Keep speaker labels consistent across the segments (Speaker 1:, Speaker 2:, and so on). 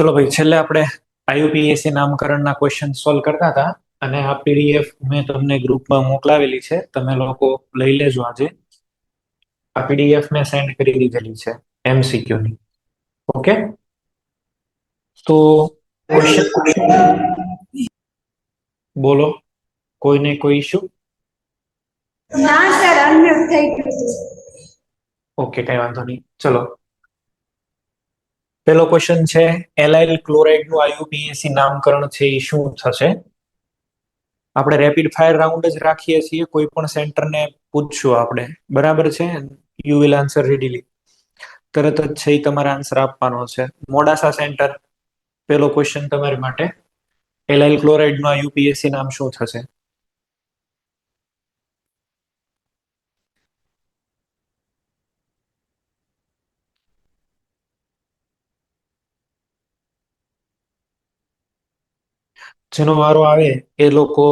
Speaker 1: ચલો ભાઈ, છેલ્લે આપણે આઈયુપીએસસી નામકરણના ક્વેશ્ચન સોલ્વ કરતા હતા અને આ પીડીએફ મેં તમને ગ્રુપમાં મોકલાવેલી છે. તમે લોકો લઈ લેજો આજે. આ પીડીએફ મેં સેન્ડ કરી દીધેલી છે એમસીક્યુ ની. ઓકે, તો ક્વેશ્ચન બોલો. કોઈને કોઈ ઇશ્યુ?
Speaker 2: ના સર, અનમ્યુટ થઈ ગયું છે.
Speaker 1: ઓકે, કઈ વાંધો નહીં. ચલો, પેલો ક્વેશ્ચન છે, એલાઇલ ક્લોરાઇડ નું આઈયુપીએસસી નામકરણ છે એ શું થશે? આપણે રેપિડ ફાયર રાઉન્ડ જ રાખીએ છીએ. કોઈ પણ સેન્ટરને પૂછશું આપણે, બરાબર છે? You will answer readily. તરત જ છે એ તમારે આન્સર આપવાનો છે. મોડાસા સેન્ટર, પેલો ક્વેશ્ચન તમારી માટે, એલાઇલ ક્લોરાઇડ નું આઈયુપીએસસી નામ શું થશે? જેનો વારો આવે એ લોકો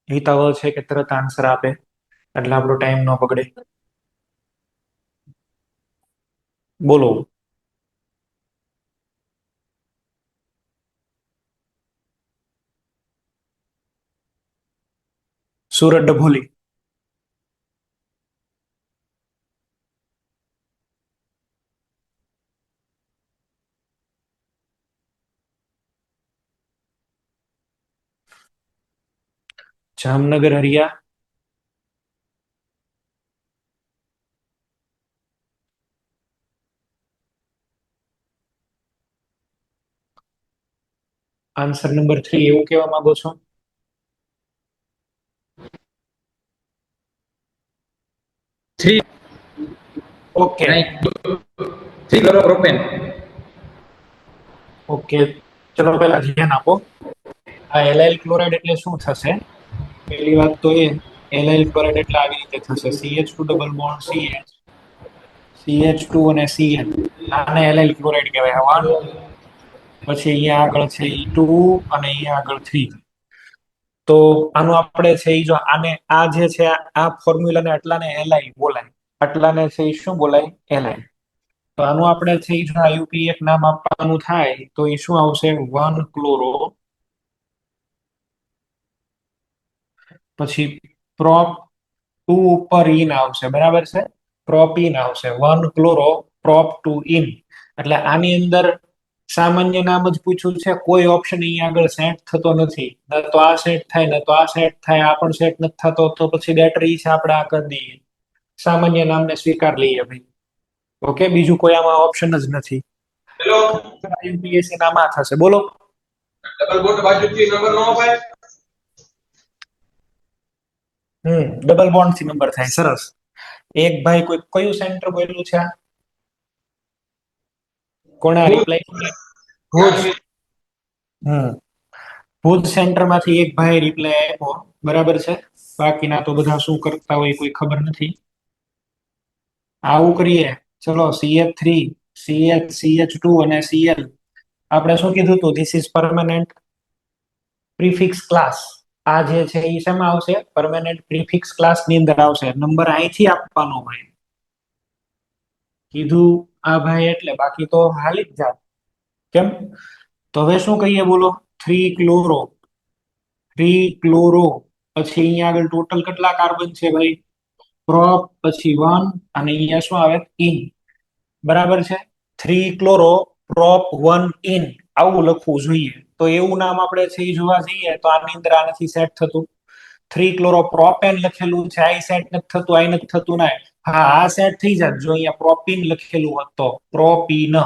Speaker 1: હિતાવહ છે કે તરત આન્સર આપે, એટલે આપણો ટાઈમ ન બગડે. બોલો. સુરત ડભોલી. જામનગર હરિયા. આન્સર નંબર 3 એવું કહેવા માંગો છો?
Speaker 3: Three
Speaker 1: okay.
Speaker 3: Three chloropropane.
Speaker 1: Okay, ચલો પહેલા ધ્યાન આપો. આ એલાઇલ ક્લોરાઇડ એટલે શું થશે? પહેલી વાત તો એ, એલાઇલ ક્લોરાઇડ એટલે આવી રીતે થશે: CH2 double bond CH, CH2 અને Cl. આને એલાઇલ ક્લોરાઇડ કહેવાય. આ 1, પછી અહીંયા આગળ છે એ 2 અને અહીંયા આગળ 3. તો આનું આપણે છે એ જો આને આ જે છે આ ફોર્મ્યુલાને આટલાને એલાઇલ બોલાય, આટલાને છે એ શું બોલાય? એલાઇલ. તો આનું આપણે છે એ જો આઈયુપી એક નામ આપવાનું થાય તો એ શું આવશે? 1 ક્લોરો, પછી પ્રોપ 2 ઉપર ઇન આવશે, બરાબર છે? પ્રોપીન આવશે. 1 ક્લોરો પ્રોપ 2 ઇન. એટલે આની અંદર સામાન્ય નામ જ પૂછ્યું છે, કોઈ ઓપ્શન અહીંયા આગળ સેટ થતો નથી. ન તો આ સેટ થાય, ન તો આ સેટ થાય. આ પણ સેટ નથી થતો, તો પછી બેટરી છે આપણે આ કરી દઈએ, સામાન્ય નામને સ્વીકાર લઈએ ભાઈ. ઓકે, બીજું કોઈ આમાં ઓપ્શન જ નથી.
Speaker 3: હેલો,
Speaker 1: આઈયુપીએસસી નામ આ થશે. બોલો.
Speaker 3: ડબલ બોન્ડ બાજુથી નંબર નો અપાય.
Speaker 1: ડબલ બોન્ડ થી નંબર થાય. સરસ. એક ભાઈ કોઈ કયું સેન્ટર બોલ્યું છે? કોણે રિપ્લાય? ભુજ. ભુજ સેન્ટર માંથી એક ભાઈ રિપ્લાય આપ્યો, બરાબર છે. બાકીના તો બધા શું કરતા હોય કોઈ ખબર નથી. આવું કરીએ, ચલો. CH3, CH, CH2 અને Cl. આપણે શું કીધું હતું? This is permanent prefix class. આ જે છે એ શેમાં આવશે? પરમાનન્ટ પ્રીફિક્સ ક્લાસ ની અંદર આવશે. નંબર અહીંથી આપવાનો હોય કીધું આ ભાઈ, એટલે બાકી તો હાલી જ જાત. કેમ? તો હવે શું કહીએ? બોલો. 3 ક્લોરો, 3 ક્લોરો, પછી અહીંયા આગળ ટોટલ કેટલા કાર્બન છે ભાઈ? પ્રોપ, પછી 1 અને અહીંયા શું આવે? ઇન. બરાબર છે. 3 ક્લોરો પ્રોપ 1 ઇન, આવું લખવું જોઈએ. તો એવું નામ આપણે છે એ જોવા જઈએ તો આની અંદર આ નથી સેટ થતું. 3 ક્લોરો પ્રોપેન લખેલું છે, આ સેટ નથી થતું, આ નથી થતું. ના, હા, આ સેટ થઈ જાય જો અહીંયા પ્રોપીન લખેલું હોત તો. પ્રોપીન,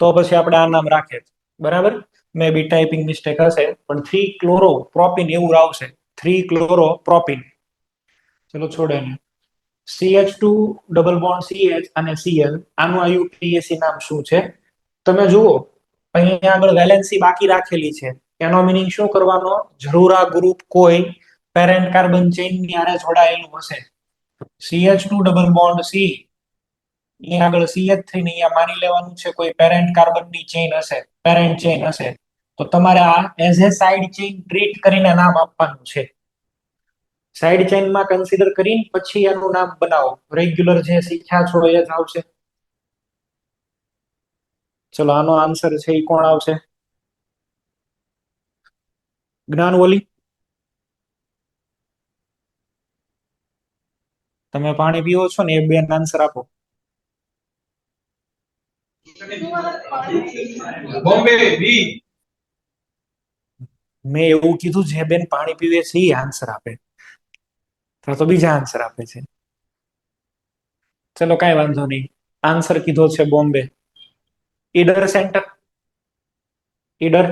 Speaker 1: તો પછી આપણે આ નામ રાખે. બરાબર. મે બી ટાઈપિંગ મિસ્ટેક હશે, પણ 3 ક્લોરો પ્રોપીન એવું આવશે. 3 ક્લોરો પ્રોપીન. ચલો છોડે ને. CH2 ડબલ બોન્ડ CH અને Cl, આનું આઈયુપીએસસી નામ શું છે? તમે જુઓ, અહીંયા આગળ વેલેન્સી બાકી રાખેલી છે. એનો મિનિંગ શું કરવાનો? જરૂર આ ગ્રુપ કોઈ પેરેન્ટ કાર્બન ચેઇન ની આરે જોડાયેલું હશે. CH2 ડબલ બોન્ડ C, અહીંયા આગળ CH3 ને અહીંયા માની લેવાનું છે કોઈ પેરેન્ટ કાર્બન ની ચેઇન હશે, પેરેન્ટ ચેઇન હશે. તો તમારે આ as a side chain treat કરીને નામ આપવાનું છે. સાઇડ ચેઇનમાં કન્સિડર કરીને પછી એનું નામ બનાવો. રેગ્યુલર જે શીખ્યા છો એ જ આવશે. ચલો આનો આન્સર છે એ કોણ આવશે? જ્ઞાનવલી, તમે પાણી પીવો છો ને એ બેન આન્સર આપો.
Speaker 3: બોમ્બે બી.
Speaker 1: મેં એવું કીધું જે બેન પાણી પીવે છે એ આન્સર આપે, તો બીજા આન્સર આપે છે. ચલો કઈ વાંધો નહીં, આન્સર કીધો છે બોમ્બે. ઈડર સેન્ટર, ઈડર.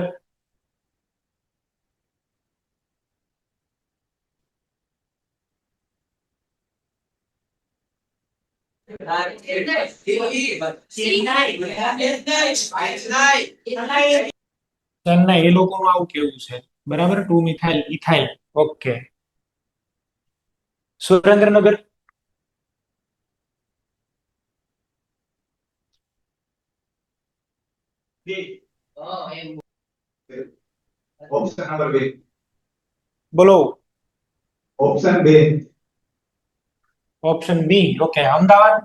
Speaker 1: ચેન્નાઈ, એ લોકોનું આવું કેવું છે. બરાબર, 2 methyl ethyl. Okay. Surendranagar,
Speaker 4: option number 2.
Speaker 1: બોલો.
Speaker 4: Option 2.
Speaker 1: Option B. Okay. Ahmedabad,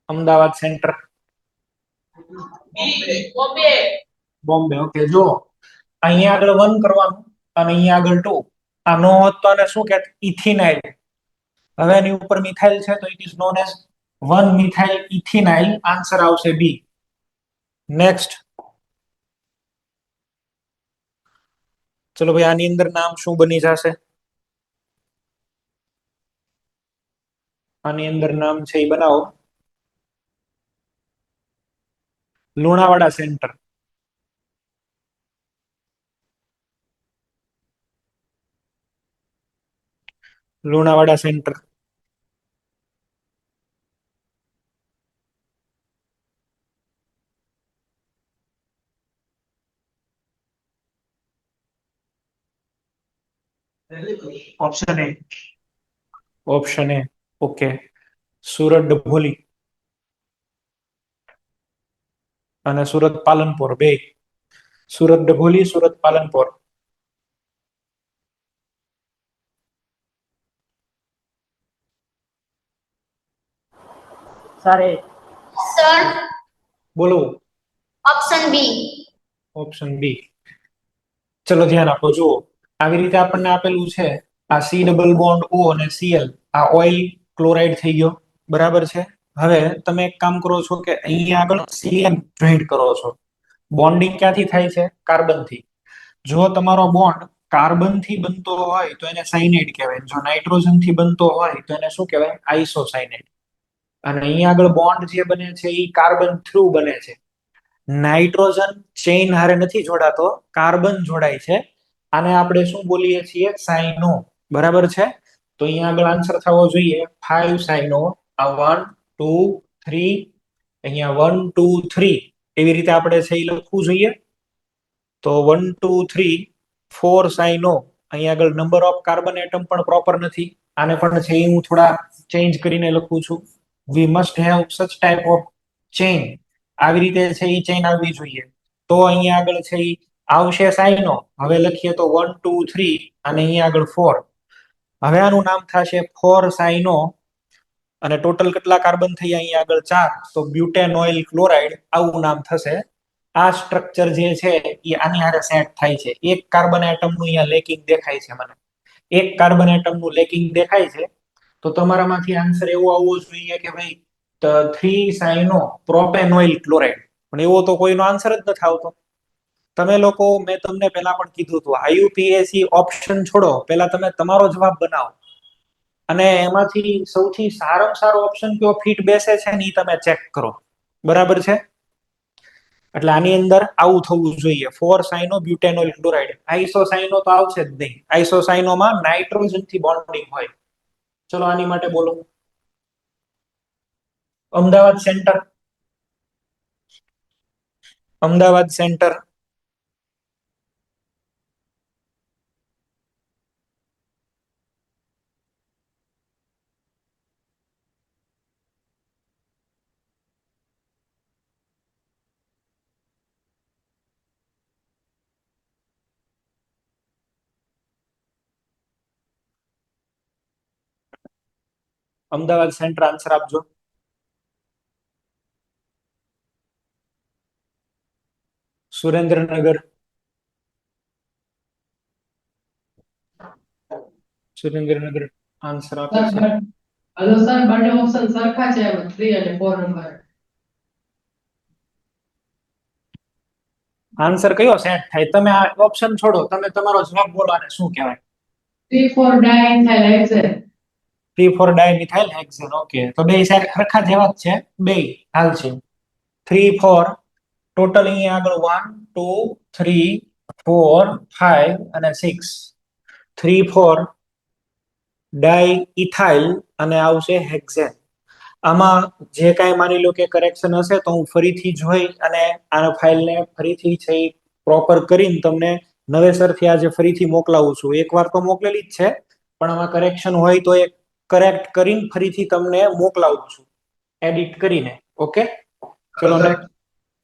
Speaker 1: Ahmedabad centre. Bombay. Okay. જો અહીંયા આગળ 1 કરવાનું અને અહીંયા આગળ 2. આ નો હોત તો આને શું કહેત? ઇથિનાઇલ. હવે એની ઉપર મિથાઇલ છે તો it is known as 1 methyl ethynyl. Answer આવશે બી. નેક્સ્ટ. ચલો ભાઈ, આની અંદર નામ શું બની જશે? આની અંદર નામ છે એ બનાવો. Lunawada centre. Lunawada centre. Option A. Option A. Okay. Surat Dabholi અને સુરત પાલનપુર બે. સુરત ડભોલી, સુરત પાલનપુર.
Speaker 2: સર
Speaker 1: બોલો.
Speaker 2: Option B.
Speaker 1: Option B. ચલો ધ્યાન આપો. જુઓ, આવી રીતે આપણને આપેલું છે. આ સી ડબલ બોન્ડ ઓ અને સીએલ, આ ઓઇલ ક્લોરાઇડ થઈ ગયો. બરાબર છે. હવે તમે એક કામ કરો છો કે અહીંયા આગળ સીએન જોઈન્ટ કરો છો. બોન્ડિંગ ક્યાંથી થાય છે? કાર્બન થી. જો તમારો બોન્ડ કાર્બન થી બનતો હોય તો એને સાઇનાઇડ કહેવાય. જો નાઇટ્રોજન થી બનતો હોય તો એને શું કહેવાય? આઇસોસાઇનાઇડ. અને અહીંયા આગળ બોન્ડ જે બને છે એ કાર્બન થ્રુ બને છે. નાઇટ્રોજન ચેઇન હારે નથી જોડાતો, કાર્બન જોડાય છે. આને આપણે શું બોલીએ છીએ? સાઇનો. બરાબર છે. તો અહીંયા આગળ આન્સર થવો જોઈએ 5 સાઇનો. આ 1 2 3, અહીંયા 1 2 3 એવી રીતે આપણે છે એ લખવું જોઈએ. તો 1 2 3 4 સાઇનો. અહીંયા આગળ નંબર ઓફ કાર્બન એટમ પણ પ્રોપર નથી. આને પણ છે એ હું થોડા ચેન્જ કરીને લખું છું. We must have such type of chain. આવી રીતે છે એ ચેઇન આવવી જોઈએ. તો અહીંયા આગળ છે એ આવશે સાઇનો. હવે લખીએ તો 1 2 3 અને અહીંયા આગળ 4. હવે આનું નામ થશે 4 સાઇનો. અને ટોટલ કેટલા કાર્બન થઈ અહીંયા આગળ? 4. તો બ્યુટેનોઇલ ક્લોરાઇડ આવું નામ થશે. આ સ્ટ્રક્ચર જે છે એ આની હારે સેટ થાય છે. એક કાર્બન એટમનું અહીંયા લેકિંગ દેખાય છે મને. એક કાર્બન એટમનું લેકિંગ દેખાય છે. તો તમારામાંથી આન્સર એવો આવવો જોઈએ કે ભાઈ 3 સાઇનો પ્રોપેનોઇલ ક્લોરાઇડ. પણ એવો તો કોઈનો આન્સર જ નથી આવતો. તમે લોકો, મેં તમને પહેલા પણ કીધું હતું, આઈયુપીએસસી ઓપ્શન છોડો, પહેલા તમે તમારો જવાબ બનાવો અને એમાંથી સૌથી સારામાં સારો ઓપ્શન કયો ફિટ બેસે છે ને એ તમે ચેક કરો. બરાબર છે. એટલે આની અંદર આવું થવું જોઈએ 4 સાઇનો બ્યુટેનોઇલ ક્લોરાઇડ. આઇસોસાઇનો તો આવશે જ નહીં. આઇસોસાઇનોમાં નાઇટ્રોજન થી બોન્ડિંગ હોય. ચલો આની માટે બોલો. Ahmedabad centre. Ahmedabad centre. Ahmedabad centre answer આપજો. સુરેન્દ્રનગર, સુરેન્દ્રનગર આન્સર આપે છે.
Speaker 5: હલો સર, બંને ઓપ્શન સરખા છે, 3 અને 4 નંબર.
Speaker 1: આન્સર કયો સેટ થાય? તમે આ ઓપ્શન છોડો, તમે તમારો જવાબ બોલો. આને શું કહેવાય?
Speaker 5: 3,4 ડાયમિથાઇલ હેક્સેન.
Speaker 1: 3,4 ડાયમિથાઇલ હેક્સેન. ઓકે, તો બે સેટ સરખા જેવા જ છે, બે હાલ છે. 3,4 ટોટલ અહીંયા આગળ 1 2 3 4 5 અને 6. 3,4 ડાઇઇથાઇલ અને આવશે હેક્સેન. આમાં જે કાંઈ માની લો કે કરેક્શન હશે તો હું ફરીથી જોઈ અને આ ફાઇલને ફરીથી છે પ્રોપર કરીને તમને નવેસરથી આજે ફરીથી મોકલાવું છું. એકવાર તો મોકલેલી જ છે, પણ આમાં કરેક્શન હોય તો એ કરેક્ટ કરીને ફરીથી તમને મોકલાવું છું, એડિટ કરીને. ઓકે, ચલો next.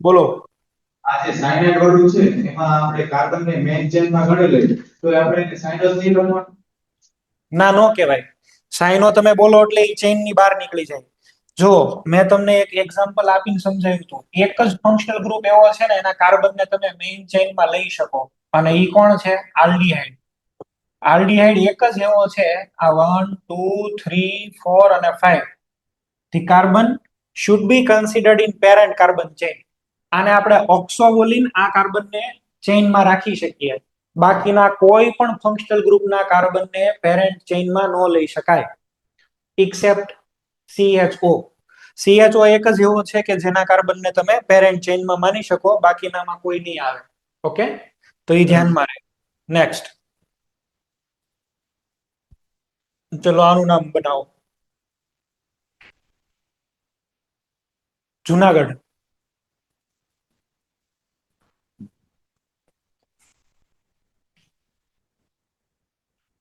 Speaker 1: બોલો.
Speaker 4: આ જે સાયનાઇડ વાળું છે એમાં આપણે કાર્બન ને મેઇન ચેનમાં ગણેલું તો આપણે એને સાયનસ નહીં ગણવાનું.
Speaker 1: ના, નો કહેવાય. સાઈનો તમે બોલો એટલે એ ચેઇનની બહાર નીકળી જાય. જો મેં તમને એક એક્ઝામ્પલ આપીને સમજાવ્યું હતું, એક જ ફંક્શનલ ગ્રુપ એવો છે ને એના કાર્બનને તમે મેઇન ચેઇનમાં લઈ શકો, અને ઈ કોણ છે? આલ્ડીહાઇડ. આલ્ડીહાઇડ એક જ એવો છે, આ 1 2 3 4 અને 5 the carbon should be considered in parent carbon chain. આને આપણે ઓક્સો બોલીને આ કાર્બનને ચેઇનમાં રાખી શકીએ. બાકીના કોઈ પણ ફંક્શનલ ગ્રુપના કાર્બનને પેરેન્ટ ચેઇનમાં ન લઈ શકાય, એક્સેપ્ટ CHO. CHO એક જ એવો છે કે જેના કાર્બનને તમે પેરેન્ટ ચેઇનમાં માની શકો, બાકીનામાં કોઈ નહીં આવે. ઓકે, તો એ ધ્યાનમાં રહે. નેક્સ્ટ, ચલો આનું નામ બનાવો. Junagadh.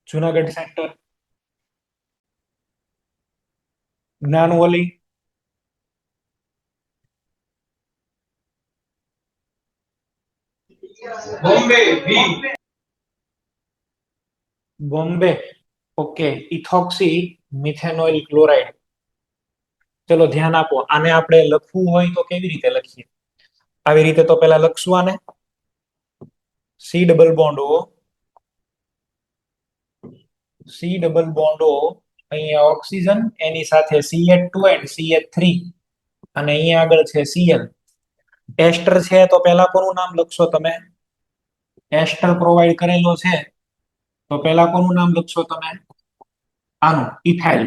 Speaker 1: Junagadh sector. Gyanvali.
Speaker 3: Bombay B.
Speaker 1: Bombay. Okay, ethoxy methanoyl chloride. ચલો ધ્યાન આપો. આને આપણે લખવું હોય તો કેવી રીતે લખીએ? આવી રીતે તો પેલા લખશું આને. C double bond O, C double bond O, અહીંયા ઓક્સિજન, એની સાથે CH2 એન્ડ CH3, અને અહીંયા આગળ છે Cl. એસ્ટર છે તો પેલા કોનું નામ લખશો તમે? એસ્ટર પ્રોવાઈડ કરેલો છે તો પેલા કોનું નામ લખશો તમે? આનું, ઇથાઇલ.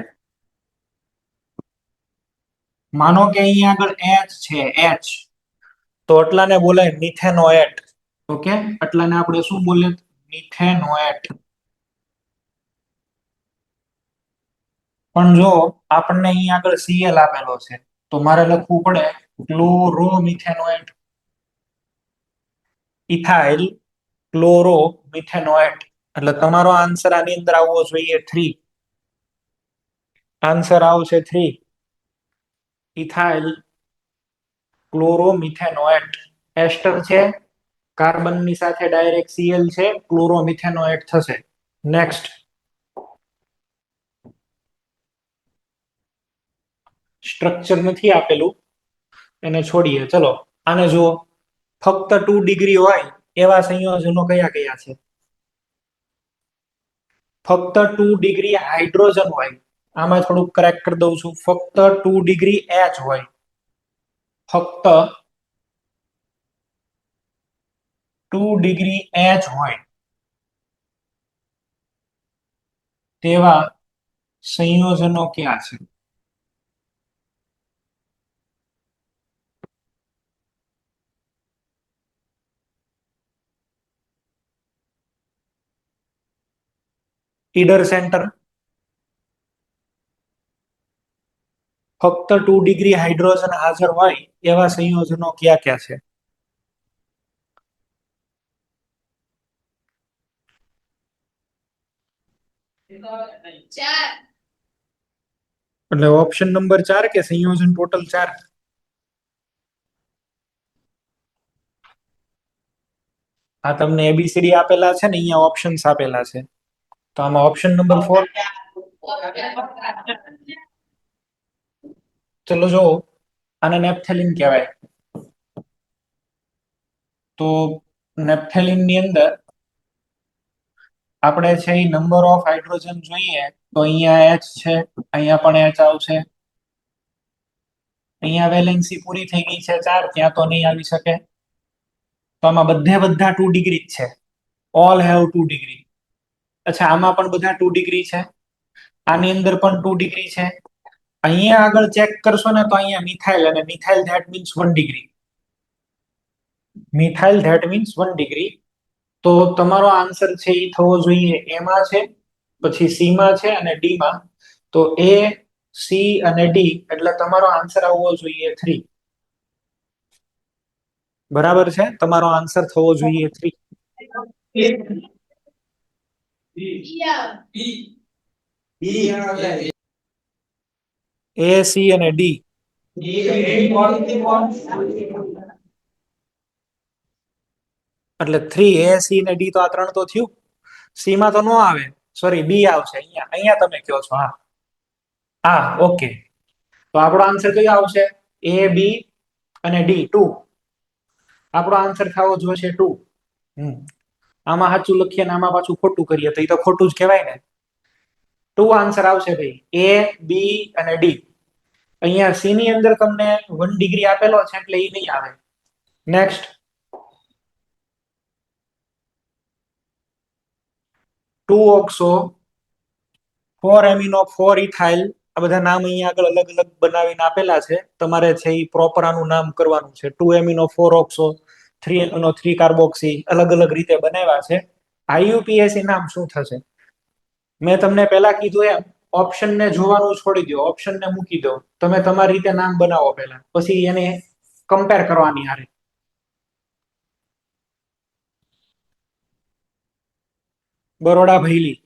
Speaker 1: માનો કે અહીંયા આગળ H છે, H, તો એટલાને બોલાય મિથેનોએટ. ઓકે, એટલાને આપણે શું બોલે? મિથેનોએટ. પણ જો આપણને અહીંયા આગળ Cl આપેલો છે તો મારે લખવું પડે ક્લોરોમિથેનોએટ. ઇથાઇલ ક્લોરોમિથેનોએટ. એટલે તમારો આન્સર આની અંદર આવવો જોઈએ 3. આન્સર આવશે 3, ઇથાઇલ ક્લોરોમિથેનોએટ. એસ્ટર છે, કાર્બનની સાથે ડાયરેક્ટ Cl છે, ક્લોરોમિથેનોએટ થશે. નેક્સ્ટ, સ્ટ્રક્ચર નથી આપેલું, એને છોડીએ. ચલો આને જુઓ. ફક્ત 2 ડિગ્રી હોય એવા સંયોજનો કયા કયા છે? ફક્ત 2 ડિગ્રી હાઇડ્રોજન હોય. આમાં થોડુંક કરેક્ટ કરી દઉં છું. ફક્ત 2 ડિગ્રી H હોય, ફક્ત 2 ડિગ્રી H હોય તેવા સંયોજનો ક્યાં છે? ઈડર સેન્ટર. ફક્ત 2 ડિગ્રી હાઇડ્રોજન હાજર હોય એવા સંયોજનો ક્યાં ક્યાં છે? એટલે ઓપ્શન નંબર 4 કે સંયોજન ટોટલ 4? આ તમને ABCD આપેલા છે ને, અહીંયા ઓપ્શન્સ આપેલા છે, તો આમાં ઓપ્શન નંબર 4. ચલો જો, આને નેપ્થેલિન કહેવાય. તો નેપ્થેલિન ની અંદર આપણે છે એ નંબર ઓફ હાઇડ્રોજન જોઈએ તો અહીંયા H છે, અહીંયા પણ H આવશે, અહીંયા વેલેન્સી પૂરી થઈ ગઈ છે 4, ત્યાં તો નહીં આવી શકે. તો આમાં બધા 2 ડિગ્રી જ છે, ઓલ હેવ 2 ડિગ્રી. અચ્છા, આમાં પણ બધા 2 ડિગ્રી છે, આની અંદર પણ 2 ડિગ્રી છે. અહીંયા આગળ ચેક કરશો ને તો અહીંયા મિથાઇલ, અને methyl that means 1 degree. Methyl that means 1 degree. તો તમારો આન્સર છે એ થવો જોઈએ A માં છે, પછી C માં છે અને D માં. તો A, C અને D એટલે તમારો આન્સર આવવો જોઈએ 3. બરાબર છે, તમારો આન્સર થવો જોઈએ 3. A, C અને D. એટલે 3 A, C ને D તો આ 3 તો થયું. C માં તો નો આવે, સોરી B આવશે. અહીંયા અહીંયા તમે કહો છો. હા ઓકે. તો આપણો આન્સર કયો આવશે? A, B અને D 2. આપણો આન્સર થવો જોઈએ 2. આમાં સાચું લખીએ ને આમાં પાછું ખોટું કરીએ તો એ તો ખોટું જ કહેવાય ને. 2 આન્સર આવશે ભાઈ, A, B અને D. અહીંયા C ની અંદર તમને 1 ડિગ્રી આપેલો છે એટલે એ નહીં આવે. Next, two oxo, 4 amino, 4 ethyl. આ બધા નામ અહીંયા આગળ અલગ અલગ બનાવીને આપેલા છે, તમારે છે એ પ્રોપર આનું નામ કરવાનું છે. 2 એમિનો, 4 ઓક્સો, 3 એમિનો, 3 કાર્બોક્સી, અલગ અલગ રીતે બનાવ્યા છે. IUPAC નામ શું થશે? મેં તમને પહેલા કીધું એમ, ઓપ્શન ને જોવાનું છોડી દો, ઓપ્શન ને મૂકી દો, તમે તમારી રીતે નામ બનાવો પહેલા, પછી એને કમ્પેર કરવાની હારે. Baroda Bhayli,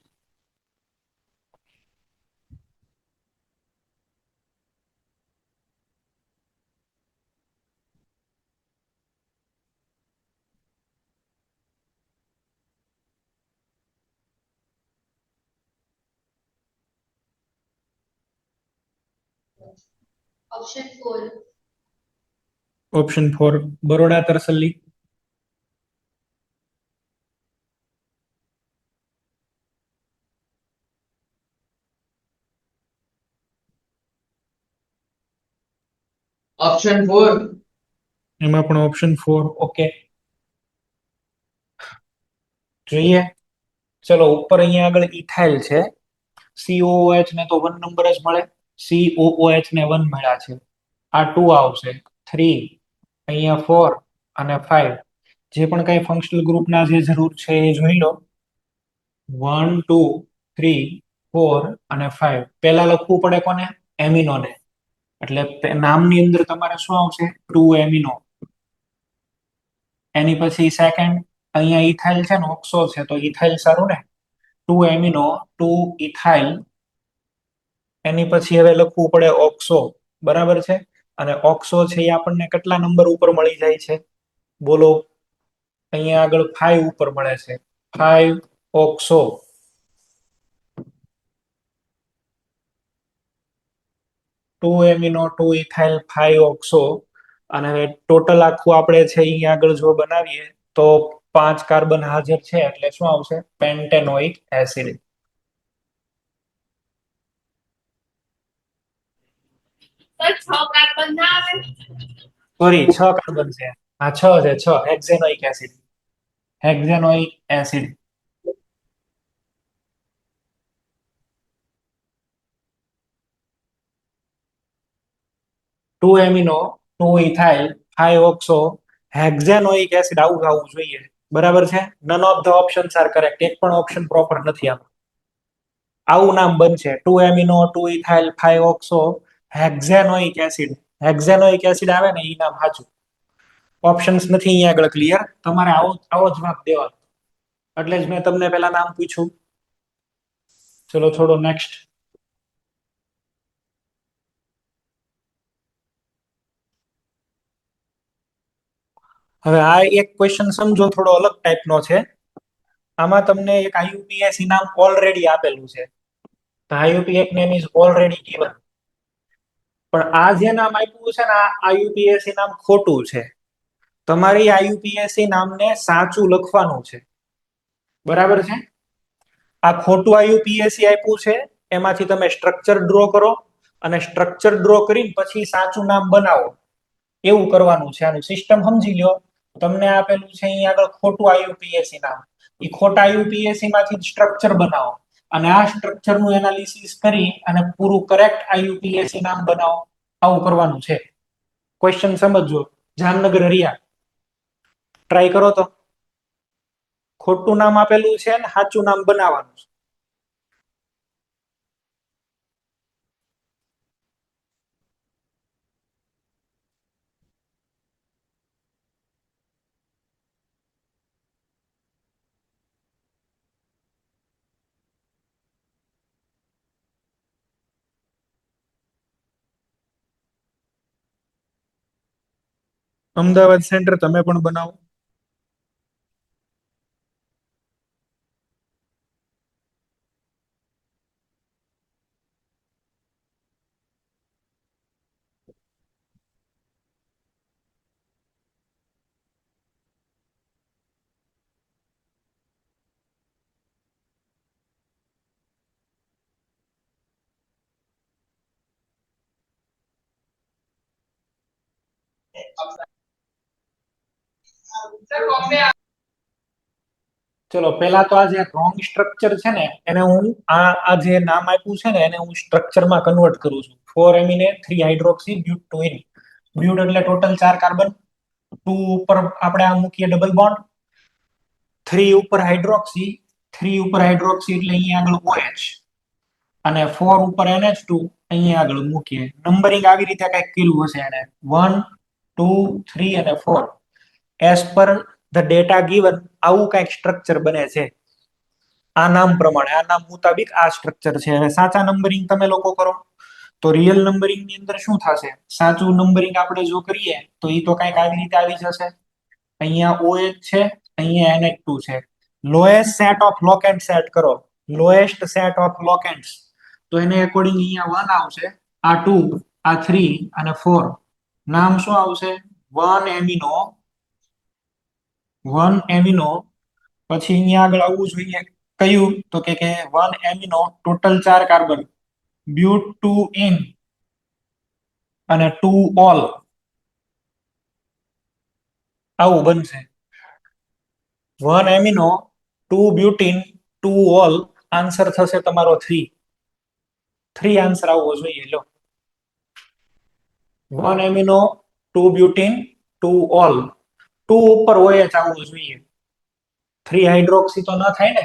Speaker 2: Option 4.
Speaker 1: Option 4 Baroda Tarsali.
Speaker 5: Option 4.
Speaker 1: એમાં પણ ઓપ્શન 4. ઓકે, જોઈએ. ચલો, ઉપર અહીંયા આગળ ઇથાઇલ છે, COOH ને તો 1 નંબર જ મળે, COOH ને 1 મળ્યા છે. આ 2 આવશે, 3, અહીંયા 4 અને 5. જે પણ કઈ ફંક્શનલ ગ્રુપના જે જરૂર છે એ જોઈ લો. 1, 2, 3, 4 અને 5. પહેલા લખવું પડે કોને? એમિનો ને. એટલે નામની અંદર તમારે શું આવશે? 2 એમિનો. એની પછી સેકન્ડ, અહીંયા ઇથાઇલ છે ને, ઓક્સો છે, તો ઇથાઇલ સારું ને. 2 એમિનો, 2 ઇથાઇલ. એની પછી હવે લખવું પડે ઓક્સો. બરાબર છે. અને ઓક્સો છે એ આપણને કેટલા નંબર ઉપર મળી જાય છે? બોલો. અહીંયા આગળ 5 ઉપર મળે છે. 5 oxo. Two amino, 2 ethyl, 5 oxo. અને ટોટલ આખું આપણે છે અહીંયા આગળ જો બનાવીએ તો 5 કાર્બન હાજર છે, એટલે શું આવશે? પેન્ટેનોઇક એસિડ. સોરી, 6 કાર્બન છે. હા 6 છે, 6 hexanoic acid. Hexanoic acid. Two amino, 2 ethyl, 5 oxo, hexanoic acid. આવું આવવું જોઈએ. બરાબર છે. None of the options are correct. એક પણ ઓપ્શન પ્રોપર નથી આમાં. આવું નામ બનશે, 2 amino, 2 ethyl, 5 oxo, hexanoic acid. Hexanoic acid આવે ને એ નામ સાચું. ઓપ્શન્સ નથી અહીંયા આગળ. ક્લિયર? તમારે આવો જવાબ દેવાનો. એટલે જ મેં તમને પહેલા નામ પૂછ્યું. ચલો થોડો નેક્સ્ટ. હવે આ એક ક્વેશ્ચન સમજો, થોડો અલગ ટાઈપનો છે. આમાં તમને એક IUPAC નામ ઓલરેડી આપેલું છે. The IUPAC name is already given. પણ આ જે નામ આપ્યું છે ને, આ IUPAC નામ ખોટું છે. તમારી આઈયુપીએસસી નામને સાચું લખવાનું છે, બરાબર છે? આ ખોટું આઈયુપીએસસી આપ્યું છે, એમાંથી તમે સ્ટ્રક્ચર ડ્રો કરો અને સ્ટ્રક્ચર ડ્રો કરીને પછી સાચું નામ બનાવો, એવું કરવાનું છે. આનું સિસ્ટમ સમજી લ્યો. તમને આપેલું છે અહીં આગળ ખોટું આઈયુપીએસસી નામ, એ ખોટા આઈયુપીએસસી માંથી સ્ટ્રક્ચર બનાવો અને આ સ્ટ્રક્ચર નું એનાલિસિસ કરી અને પૂરું કરેક્ટ આઈયુપીએસસી નામ બનાવો. આવું કરવાનું છે. ક્વેશ્ચન સમજજો. જામનગર હરિયા ટ્રાય કરો તો. ખોટું નામ આપેલું છે ને સાચું નામ બનાવવાનું છે. અમદાવાદ સેન્ટર તમે પણ બનાવો. ચલો પેલા તો આ જે રોંગ સ્ટ્રક્ચર છે ને એને હું આ જે નામ આપ્યું છે ને એને હું સ્ટ્રક્ચરમાં કન્વર્ટ કરું છું. 4 amine 3 hydroxy but two ene. But એટલે ટોટલ 4 કાર્બન, 2 ઉપર આપણે આ મૂકીએ ડબલ બોન્ડ, 3 ઉપર હાઇડ્રોક્સી, 3 ઉપર હાઇડ્રોક્સી એટલે અહીંયા આગળ OH અને 4 ઉપર NH2 અહીંયા આગળ મૂકીએ. નંબરિંગ આવી રીતે કંઈક કર્યું હશે એને 1 2 3 અને 4 as per the data given આવું કંઈક સ્ટ્રક્ચર બને છે. આ નામ પ્રમાણે, આ નામ મુતાબિક આ સ્ટ્રક્ચર છે. હવે સાચા નંબરિંગ તમે લોકો કરો તો રિયલ નંબરિંગ ની અંદર શું થશે? સાચું નંબરિંગ આપણે જો કરીએ તો એ તો કંઈક આવી રીતે આવી જશે. અહીંયા OH છે, અહીંયા NH2 છે. લોએસ્ટ સેટ ઓફ લોકેન્ટ સેટ કરો. લોએસ્ટ સેટ ઓફ લોકેન્ટ્સ તો એને અકોર્ડિંગ અહીંયા 1 આવશે, આ 2, આ 3 અને 4. નામ શું આવશે? 1 એમિનો, 1 એમિનો. પછી અહીંયા આગળ આવવું જોઈએ કયું? તો કે 1 amino total 4 carbon, but two ene અને 2 ઓલ. આવું બનશે. 1 એમિનો 2 બ્યુટીન 2 ઓલ. આન્સર થશે તમારો 3. 3 આન્સર આવવો જોઈએ. લો 1 એમિનો 2 બ્યુટીન 2 ઓલ. 2 ઉપર OH આવવું જોઈએ. 3 હાઇડ્રોક્સી તો ન થાય ને.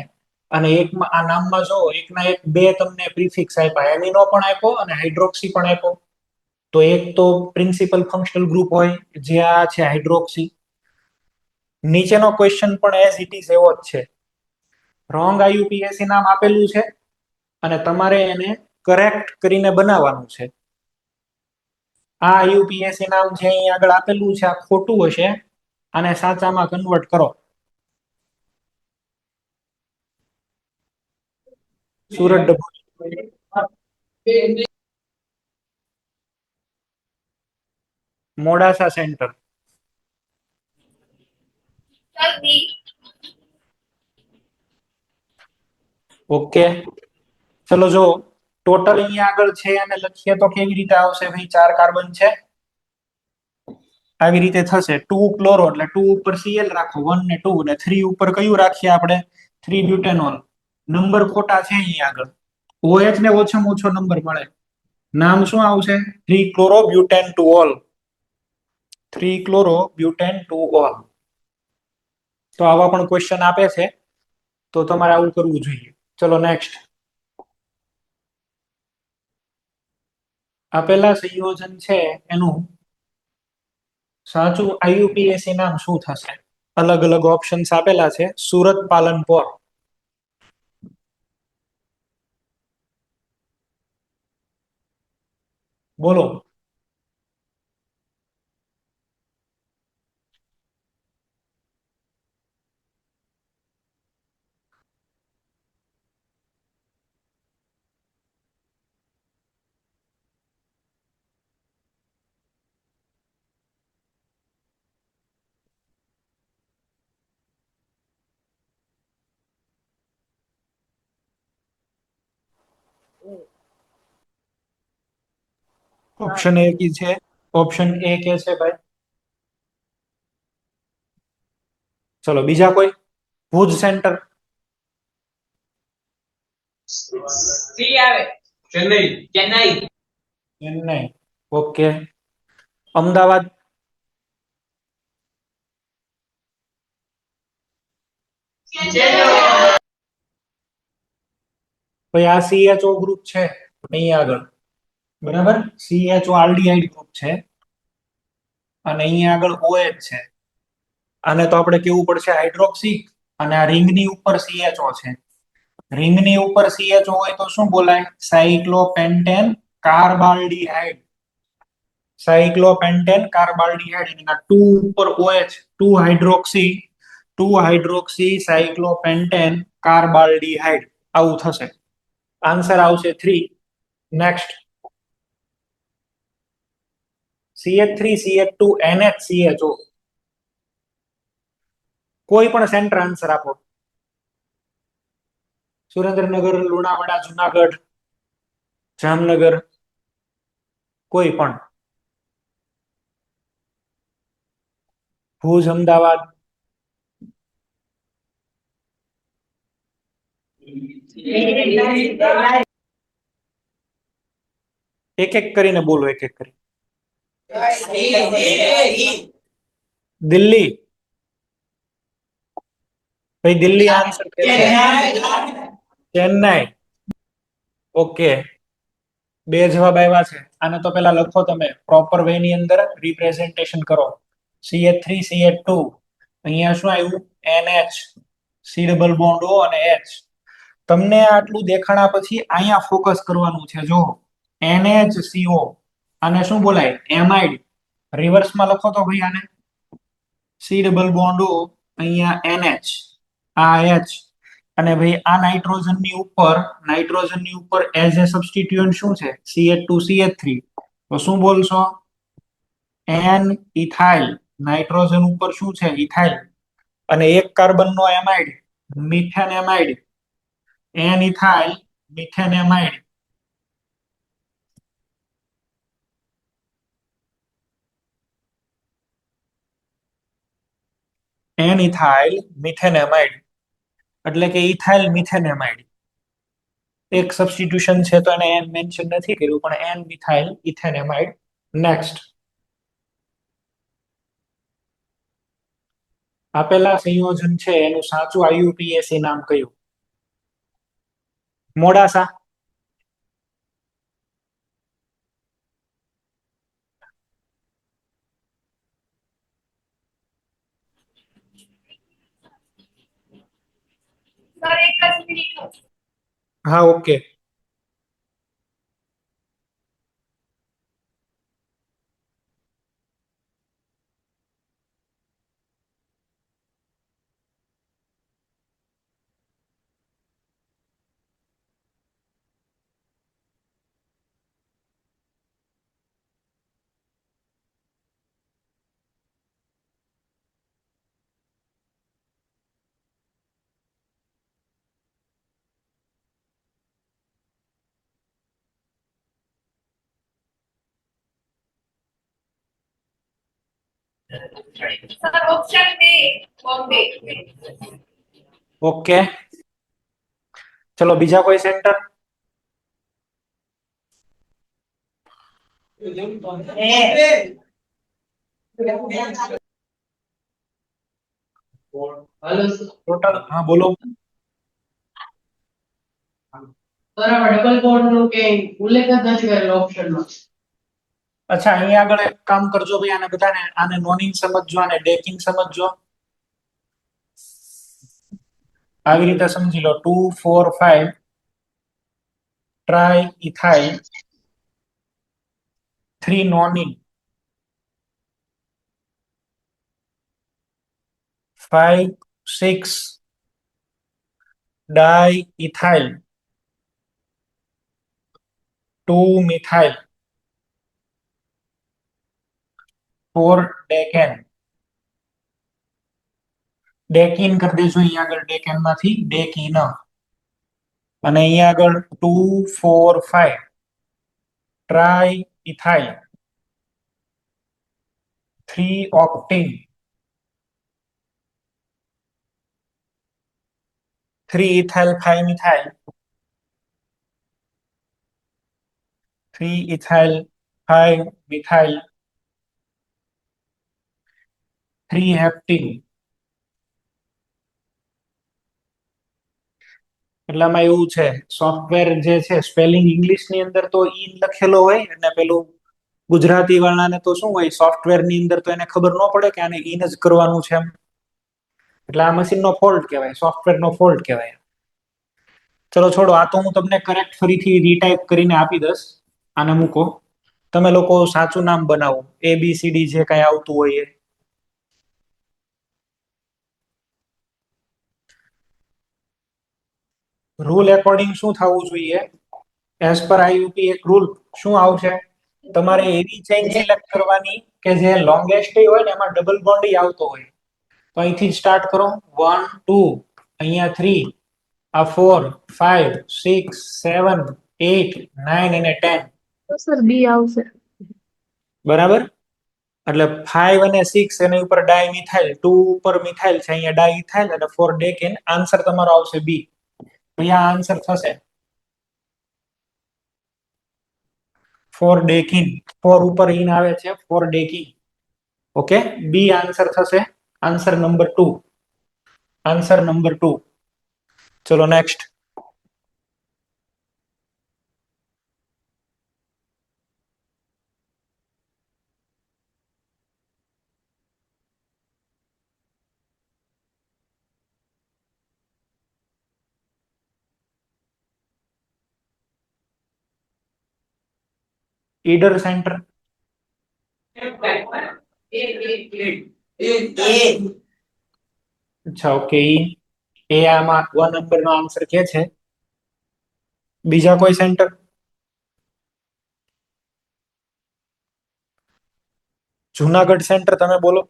Speaker 1: અને એકમાં આ નામમાં જો એકના એક બે તમને પ્રિફિક્સ આપ્યા, એમિનો પણ આપ્યો અને હાઇડ્રોક્સી પણ આપ્યો. તો એક તો પ્રિન્સિપલ ફંક્શનલ ગ્રુપ હોય જે આ છે હાઇડ્રોક્સી. નીચેનો ક્વેશ્ચન પણ એઝ ઇટ ઇઝ એવો જ છે. રોંગ આઈયુપીએસસી નામ આપેલું છે અને તમારે એને કરેક્ટ કરીને બનાવવાનું છે. આ આઈયુપીએસસી નામ છે અહીં આગળ આપેલું છે, આ ખોટું હશે, આને સાચામાં કન્વર્ટ કરો. સુરત મોડાસા સેન્ટર. ઓકે ચલો જો ટોટલ અહીંયા આગળ છે અને લખીએ તો કેવી રીતે આવશે? ભાઈ 4 કાર્બન છે, આવી રીતે થશે. 2 ક્લોરો એટલે 2 ઉપર Cl રાખો, 1 ને 2 અને 3 ઉપર કયું રાખીએ આપણે? 3 બ્યુટેનોલ. નંબર ખોટા છે અહીંયા આગળ. OH ને ઓછામાં ઓછો નંબર મળે. નામ શું આવશે? 3 chloro butane to all. 3 chloro butane to all. તો આવા પણ ક્વેશ્ચન આપે છે, તો તમારે આવું કરવું જોઈએ. ચલો નેક્સ્ટ. આપેલા સંયોજન છે એનું સાચું આઈયુપીએસસી નામ શું થશે? અલગ અલગ ઓપ્શન્સ આપેલા છે. સુરત પાલનપુર. બોલો. ઓપ્શન એ કી છે, ઓપ્શન એ કે છે ભાઈ. ચલો બીજા કોઈ, ભુજ સેન્ટર.
Speaker 3: સી આવે. ચેન્નઈ. ચેન્નઈ.
Speaker 1: ચેન્નઈ. ઓકે. અમદાવાદ. ભાઈ આ CHO ગ્રુપ છે અહીંયા આગળ, બરાબર. CHO આલ્ડીહાઇડ ગ્રુપ છે અને અહીંયા આગળ OH છે. આને તો આપણે કેવું પડશે હાઇડ્રોક્સી, અને આ રિંગની ઉપર CHO છે. રિંગની ઉપર CHO હોય તો શું બોલાય? સાયક્લોપેન્ટેન કાર્બાલ્ડીહાઇડ. સાયક્લોપેન્ટેન કાર્બાલ્ડીહાઇડ. એના 2 ઉપર OH, 2 હાઇડ્રોક્સી, 2 હાઇડ્રોક્સી સાયક્લોપેન્ટેન કાર્બાલ્ડીહાઇડ. આવું થશે. આન્સર આવશે 3. નેક્સ્ટ. CH3CH2 NHCHO. કોઈ પણ સેન્ટર આન્સર આપો. સુરેન્દ્રનગર, લુણાવાડા, જુનાગઢ, જામનગર, કોઈ પણ. ભુજ, અમદાવાદ. એક એક કરીને બોલો, એક એક કરી. દિલ્હી. ભાઈ દિલ્હી આન્સર છે. ચેન્નાઈ. ઓકે. બે જવાબ આવ્યા છે. આને તો પેલા લખો તમે પ્રોપર વે ની અંદર રિપ્રેઝન્ટેશન કરો. CH3CH2, અહીંયા શું આવ્યું? NH, C double bond O અને H. તમને આટલું દેખાણા પછી અહીંયા ફોકસ કરવાનું છે. જો NHCO, આને શું બોલાય? એમાઇડ. રિવર્સમાં લખો તો ભાઈ આને. C ડબલ બોન્ડ O, અહીંયા NH, આ H, અને ભાઈ આ નાઇટ્રોજન ની ઉપર એઝ એ સબસ્ટિટ્યુઅન્ટ શું છે? CH2CH3. તો શું બોલશો? N ethyl. નાઇટ્રોજન ઉપર શું છે? ઇથાઇલ. અને એક કાર્બન નો amide, methane amide. N ethyl methane amide. N ethyl methanamide, એટલે કે ઇથાઇલ મિથેનેમાઇડ. એક સબસ્ટિટ્યુશન છે તો એને એન મેન્શન નથી કર્યું, પણ N મિથાઇલ ઇથેનેમાઇડ. નેક્સ્ટ. આપેલા સંયોજન છે એનું સાચું IUPAC નામ કયું? મોડાસા.
Speaker 2: સર એક જ મિનિટ.
Speaker 1: હા, ઓકે.
Speaker 2: સર ઓપ્શન બે બોમ્બે.
Speaker 1: ઓકે. ચલો બીજા કોઈ સેન્ટર.
Speaker 5: હાલો
Speaker 1: ટોટલ, હા બોલો.
Speaker 5: સર આમાં ડબલ બોન્ડ નું કે ઉલ્લેખ જ નથી કરેલો ઓપ્શનમાં.
Speaker 1: અચ્છા, અહીંયા આગળ એક કામ કરજો ભાઈ, આને બધાને, આને નોનિંગ સમજજો, આને ડેકિંગ સમજજો. આવી રીતે સમજી લો. 2 4 5 ટ્રાય ઇથાઇલ, 3 નોનિન, 5 6 ડાઈ ઇથાઇલ, 2 મિથાઇલ, 4 ડેકેન. ડેકિન કરી દેજો અહીંયા આગળ, ડેકેન માંથી ડેકિન. અને અહીંયા આગળ 2 4 5 try ethyl 3 octane 3 ethyl 5 methyl 3 ethyl 5 methyl 3 હેપ્ટીન. એટલામાં એવું છે સોફ્ટવેર જે છે સ્પેલિંગ ઇંગ્લિશ ની અંદર તો ઈ લખેલો હોય અને પેલું ગુજરાતી વાળાને તો શું હોય સોફ્ટવેર ની અંદર તો એને ખબર ન પડે કે આને ઇન જ કરવાનું છે એમ. એટલે આ મશીન નો ફોલ્ટ કહેવાય, સોફ્ટવેર નો ફોલ્ટ કહેવાય. ચલો છોડો, આ તો હું તમને કરેક્ટ ફરીથી રીટાઈપ કરીને આપી દઈશ. આને મૂકો, તમે લોકો સાચું નામ બનાવો, ABCD જે કઈ આવતું હોય એ. રૂલ એકોર્ડિંગ શું થવું જોઈએ? એઝ પર આઈયુપી એક રૂલ શું આવશે? તમારે એવી ચેઇન સિલેક્ટ કરવાની કે જે લોંગેસ્ટ હોય ને એમાં ડબલ બોન્ડ આવતો હોય. તો અહીંથી સ્ટાર્ટ કરો, 1 2 અહીંયા 3 આ 4 5 6 7 8 9 અને 10.
Speaker 5: તો સર બી આવશે.
Speaker 1: બરાબર. એટલે 5 અને 6 એની ઉપર ડાય મિથાઇલ, 2 ઉપર મિથાઇલ છે, અહીંયા ડાય ઇથાઇલ અને 4 ડેકેન. આન્સર તમારો આવશે બી. અહીંયા આન્સર થશે 4 ડેકિન. 4 ઉપર ઇન આવે છે 4 ડેકિન. ઓકે, બી આન્સર થશે. Answer number 2. Answer number 2. ચલો નેક્સ્ટ. ઈડર સેન્ટર. અચ્છા ઓકે, એ આમાં 1 નંબર નો આન્સર કે છે. બીજા કોઈ સેન્ટર? જુનાગઢ સેન્ટર તમે બોલો.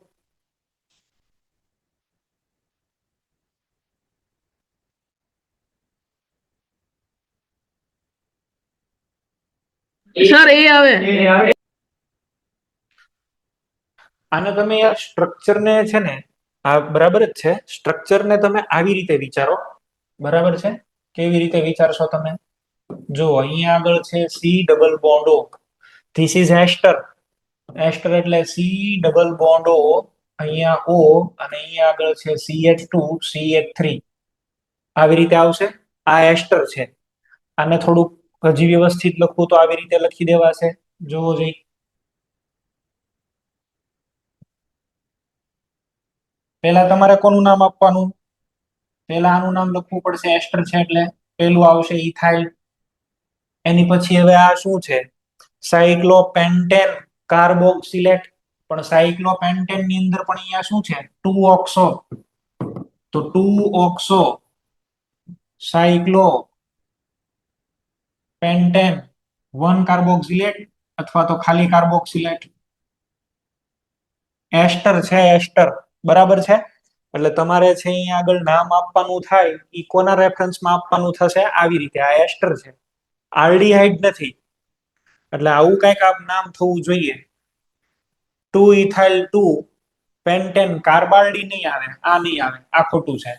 Speaker 5: સર એ આવે.
Speaker 1: આને તમે યાર સ્ટ્રક્ચર ને છે ને, આ બરાબર જ છે, સ્ટ્રક્ચર ને તમે આવી રીતે વિચારો. બરાબર છે? કેવી રીતે વિચારશો તમે? જો અહીંયા આગળ છે C double bond O, this is ester. Ester એટલે સી ડબલ બોન્ડ ઓ, અહીંયા ઓ અને અહીંયા આગળ છે CH2 CH3. આવી રીતે આવશે. આ એસ્ટર છે. આને થોડુંક હજી વ્યવસ્થિત લખવું તો આવી રીતે લખી દેવાશે. જોવો જઈ. પહેલા તમારે કોનું નામ આપવાનું? પહેલા આનું નામ લખવું પડશે, એસ્ટર છે એટલે પહેલું આવશે ઇથાઇલ. એની પછી હવે આ શું છે? Cyclopentane carboxylate. પણ સાયક્લોપેન્ટેન ની અંદર પણ અહીંયા શું છે? 2 ઓક્સો. તો 2 ઓક્સો સાયક્લો પેન્ટેન 1 કાર્બોક્સિલેટ અથવા તો ખાલી કાર્બોક્સિલેટ. એસ્ટર છે, એસ્ટર. બરાબર છે? એટલે તમારે છે અહીંયા આગળ નામ આપવાનું થાય ઈ કોના રેફરન્સમાં આપવાનું થશે? આવી રીતે. આ એસ્ટર છે, આલ્ડીહાઇડ નથી. એટલે આવું કઈક આપ નામ થવું જોઈએ. 2 ઇથાઇલ 2 પેન્ટેન કાર્બાલ્ડી નહીં આવે, આ નહીં આવે, આ ખોટું છે.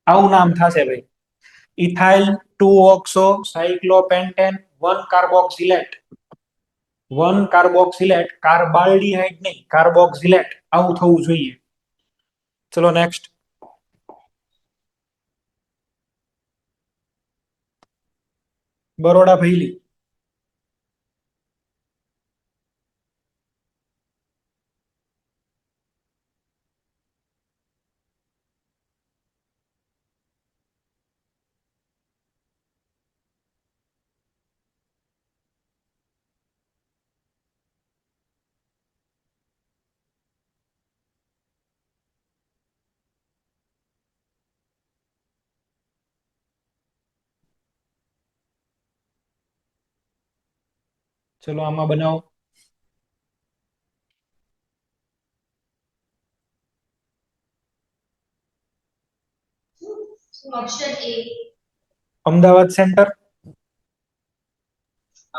Speaker 1: આવું નામ થશે ભાઈ. Ethyl 2 oxo cyclopentane 1 carboxylate. 1 carboxylate, carbaldehyde નહીં, કાર્બોક્સિલેટ. આવું થવું જોઈએ. ચલો નેક્સ્ટ. બરોડા ભૈલી. ચલો આમાં બનાવો.
Speaker 2: Option A.
Speaker 1: Ahmedabad centre,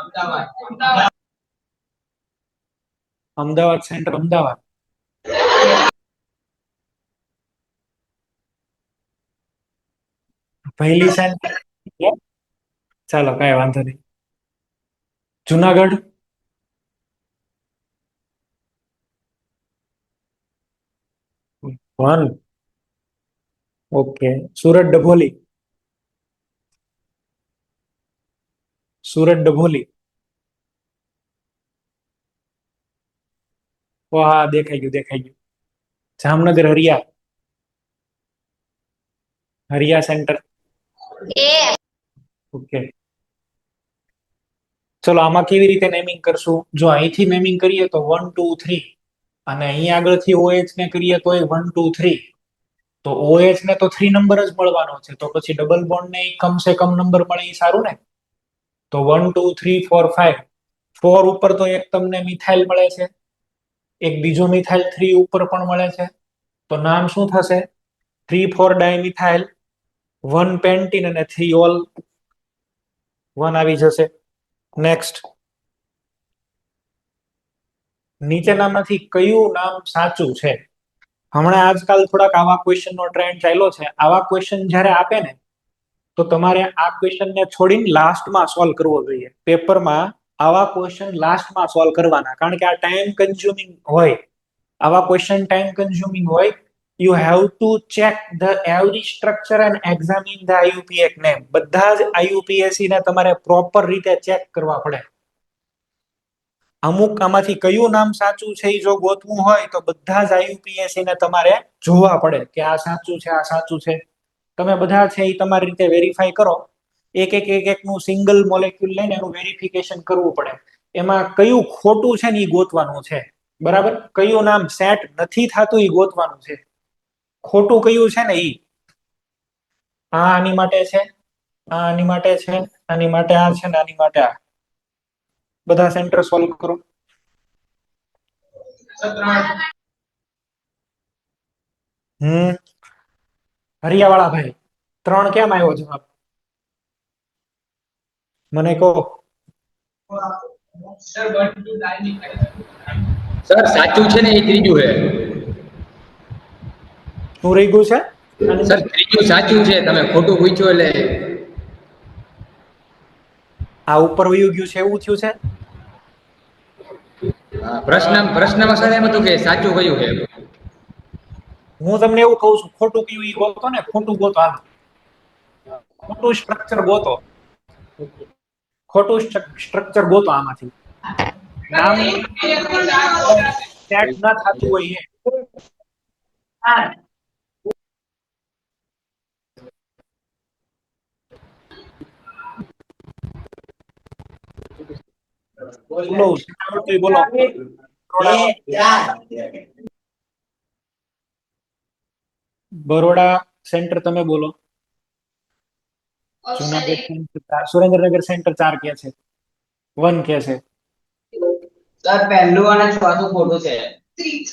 Speaker 3: Ahmedabad
Speaker 1: Ahmedabad centre, Ahmedabad. વહેલી સેન્ટર. ચાલો કઈ વાંધો નહીં. જુનાગઢ, વન. ઓકે. સુરત ડભોલી, સુરત ડભોલી. ઓ હા, દેખાઈ ગયું, દેખાઈ ગયું. જામનગર હરિયા, હરિયા સેન્ટર. ઓકે. ચલો આમાં કેવી રીતે નેમિંગ કરશું? જો અહીંથી નેમિંગ કરીએ તો 1 2 3 અને અહીં આગળથી OH ને કરીએ તો 1 2 3. તો OH ને તો 3 નંબર જ મળવાનો છે, તો પછી ડબલ બોન્ડ ને કમસે કમ નંબર મળે એ સારું ને. તો 1 2 3 4 5. 4 ઉપર તો એક તમને મિથાઇલ મળે છે, એક બીજો મિથાઇલ 3 ઉપર પણ મળે છે. તો નામ શું થશે? 3 4 ડાયમિથાઇલ, 1 પેન્ટીન અને 3 ઓલ 1 આવી જશે. નેક્સ્ટ, નીચેનામાંથી કયું નામ સાચું છે? હમણાં આજકાલ થોડાક આવા ક્વેશ્ચનનો ટ્રેન્ડ ચાલ્યો છે. આવા ક્વેશ્ચન જ્યારે આપે ને તો તમારે આ ક્વેશ્ચનને છોડીને લાસ્ટમાં સોલ્વ કરવો જોઈએ. પેપરમાં આવા ક્વેશ્ચન લાસ્ટમાં સોલ્વ કરવાના, કારણ કે આ ટાઈમ કન્ઝ્યુમિંગ હોય. આવા ક્વેશ્ચન ટાઈમ કન્ઝ્યુમિંગ હોય. You have to check the every structure and examine the IUPAC name. બધા જ IUPAC ને તમારે પ્રોપર રીતે ચેક કરવા પડે. અમુક આમાંથી કયું નામ સાચું છે એ જો ગોતવું હોય તો બધા જ IUPAC ને તમારે જોવા પડે કે આ સાચું છે, આ સાચું છે. તમે બધા છે એ તમારી રીતે વેરીફાઈ કરો. એક નું સિંગલ મોલેક્યુલ લઈને એનું વેરિફિકેશન કરવું પડે. એમાં કયું ખોટું છે ને એ ગોતવાનું છે. બરાબર? કયું નામ સેટ નથી થતું એ ગોતવાનું છે. ખોટું કયું છે ને ઈ. આ આની માટે છે, આ આની માટે છે, આની માટે આ છે ને આની માટે આ. બધા સેન્ટર સોલ્વ કરો. હરિયાવાળા ભાઈ, 3 કેમ આવ્યો જવાબ? મને કહો.
Speaker 3: સર સાચું છે ને એ ત્રીજું છે.
Speaker 1: શું રહી ગયું છે?
Speaker 3: સર ત્રીજું સાચું છે, તમે ખોટું પૂછ્યું એટલે
Speaker 1: આ ઉપર વયું ગયું છે એવું થયું છે.
Speaker 3: પ્રશ્નમાં સર એમ હતું કે સાચું કયું છે.
Speaker 1: હું તમને એવું કહું છું, ખોટું કયું ઈ ગોતો ને, ખોટું ગોતો. હાલ, ખોટું સ્ટ્રક્ચર ગોતો, ખોટું સ્ટ્રક્ચર ગોતો આમાંથી. નામ સેટ ના થતું હોય એ. બોલો, બોલો. બરોડા સેન્ટર તમે બોલો. જુનાગઢ સેન્ટર 4, સુરેન્દ્રનગર સેન્ટર 4 કે છે, 1 કે છે.
Speaker 3: સર પહેલું અને ચોથું ખોટું છે.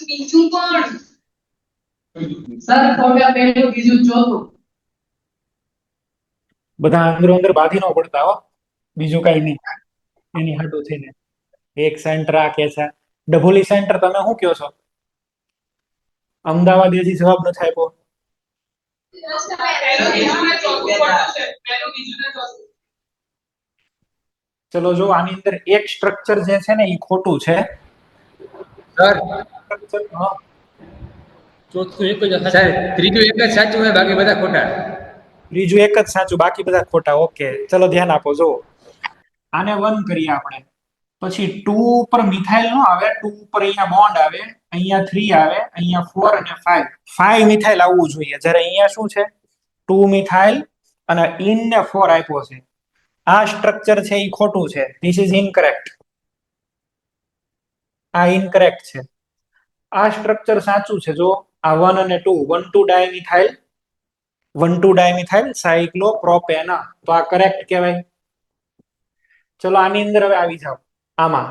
Speaker 5: બીજું પણ સર ખોટા, પહેલું બીજું ચોથું.
Speaker 1: બધા અંદરો અંદર બાધી ન પડતા હો, બીજું કઈ નહીં. એની હાટું થઈને એક સેન્ટર આ કે છે. ડભોલી સેન્ટર તમે શું કહો છો? અમદાવાદ હજી જવાબ નથી આપ્યો. ચલો જો આની અંદર એક સ્ટ્રક્ચર જે છે ને એ ખોટું છે.
Speaker 3: સર
Speaker 1: સ્ટ્રક્ચર હા,
Speaker 3: ચોથું એક જ સર, ત્રીજું એક જ સાચું છે, બાકી બધા ખોટા.
Speaker 1: ત્રીજું એક જ સાચું, બાકી બધા ખોટા. ઓકે, ચલો ધ્યાન આપો. જો આને 1 કરીએ આપણે, પછી 2 ઉપર મિથાઇલ નો આવે, 2 ઉપર અહીંયા બોન્ડ આવે, અહીંયા 3 આવે, અહીંયા 4 અને 5. 5 મિથાઇલ આવવું જોઈએ, જ્યારે અહીંયા શું છે? 2 મિથાઇલ અને ઇન ને 4 આપ્યો છે. આ સ્ટ્રક્ચર છે એ ખોટું છે. This is incorrect. આ ઇનકરેક્ટ છે. આ સ્ટ્રક્ચર સાચું છે. જો આ 1 અને 2, 1 2 ડાયમિથાઇલ, 1 2 ડાયમિથાઇલ સાયક્લોપ્રોપેના. તો આ કરેક્ટ કહેવાય. ચલો આની અંદર હવે આવી જાવ. આમાં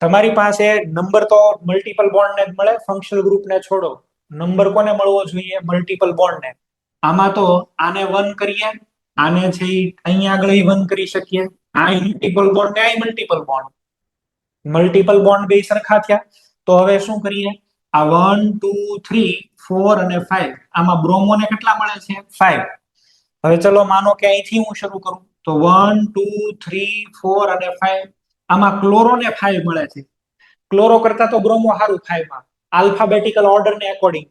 Speaker 1: તમારી પાસે નંબર તો મલ્ટીપલ બોન્ડ ને જ મળે, ફંક્શનલ ગ્રુપ ને છોડો. નંબર કોને મળવો જોઈએ? મલ્ટીપલ બોન્ડ ને. આમાં તો આને 1 કરીએ આને છે ઈ અહીંયા આગળ વન કરી શકીએ, આ મલ્ટીપલ બોન્ડ ને આ મલ્ટીપલ બોન્ડ, મલ્ટીપલ બોન્ડ બે સરખા થયા. તો હવે શું કરીએ, આ 1 2 3 4 અને 5 આમાં બ્રોમોને કેટલા મળે છે 5. હવે ચલો માનો કે અહીંથી હું શરૂ કરું તો 1 2 3 4 અને 5 આમાં ક્લોરોને 5 મળે છે. ક્લોરો કરતા તો બ્રોમો સારું 5 માં આલ્ફાબેટિકલ ઓર્ડર ને અકોર્ડિંગ.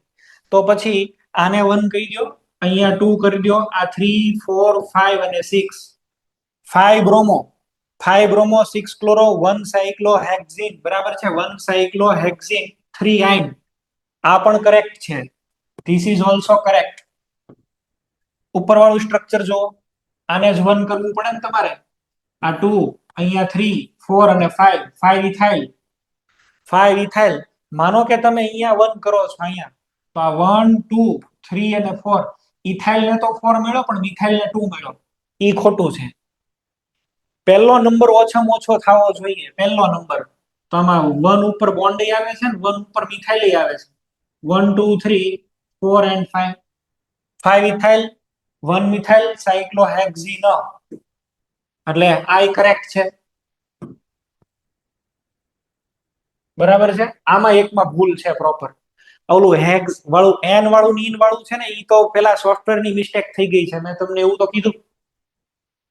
Speaker 1: તો પછી આને 1 કહી દો, અહીંયા 2 કરી દો, આ 3 4 5 અને 6, 5 બ્રોમો 5 બ્રોમો 6 ક્લોરો 1 સાયક્લોહેક્ઝીન, બરાબર છે, 1 સાયક્લોહેક્ઝીન 3 આઇન. આ પણ કરેક્ટ છે, ધીસ ઇઝ ઓલસો કરેક્ટ. ઉપરવાળું સ્ટ્રક્ચર જો, આને જ 1 કરવું પડે ને તમારે. આ 2, અહીંયા 3 4 અને 5, 5 ઇથાઇલ, 5 ઇથાઇલ. માનો કે તમે અહીંયા 1 કરો છો અહીંયા, તો આ 1 2 3 અને 4, ઇથાઇલ ને તો 4 મળ્યો પણ મિથાઇલ ને 2 મળ્યો, ઈ ખોટું છે. પહેલો નંબર ઓછામાં ઓછો થવો જોઈએ, પહેલો નંબર. તો આમાં 1 ઉપર બોન્ડ આવે છે ને 1 ઉપર મિથાઇલ આવે છે. 1 2 3 4 and 5, 5 ઇથાઇલ 1 મિથાઇલ સાયક્લોહેક્ઝીન, એટલે આ કરેક્ટ છે, બરાબર છે. આમાં એકમાં ભૂલ છે પ્રોપર, ઓલું હેક્સ વાળું એન વાળું ને ઇન વાળું છે ને, ઈ તો પેલા સોફ્ટવેર ની મિસ્ટેક થઈ ગઈ છે, મેં તમને એવું તો કીધું.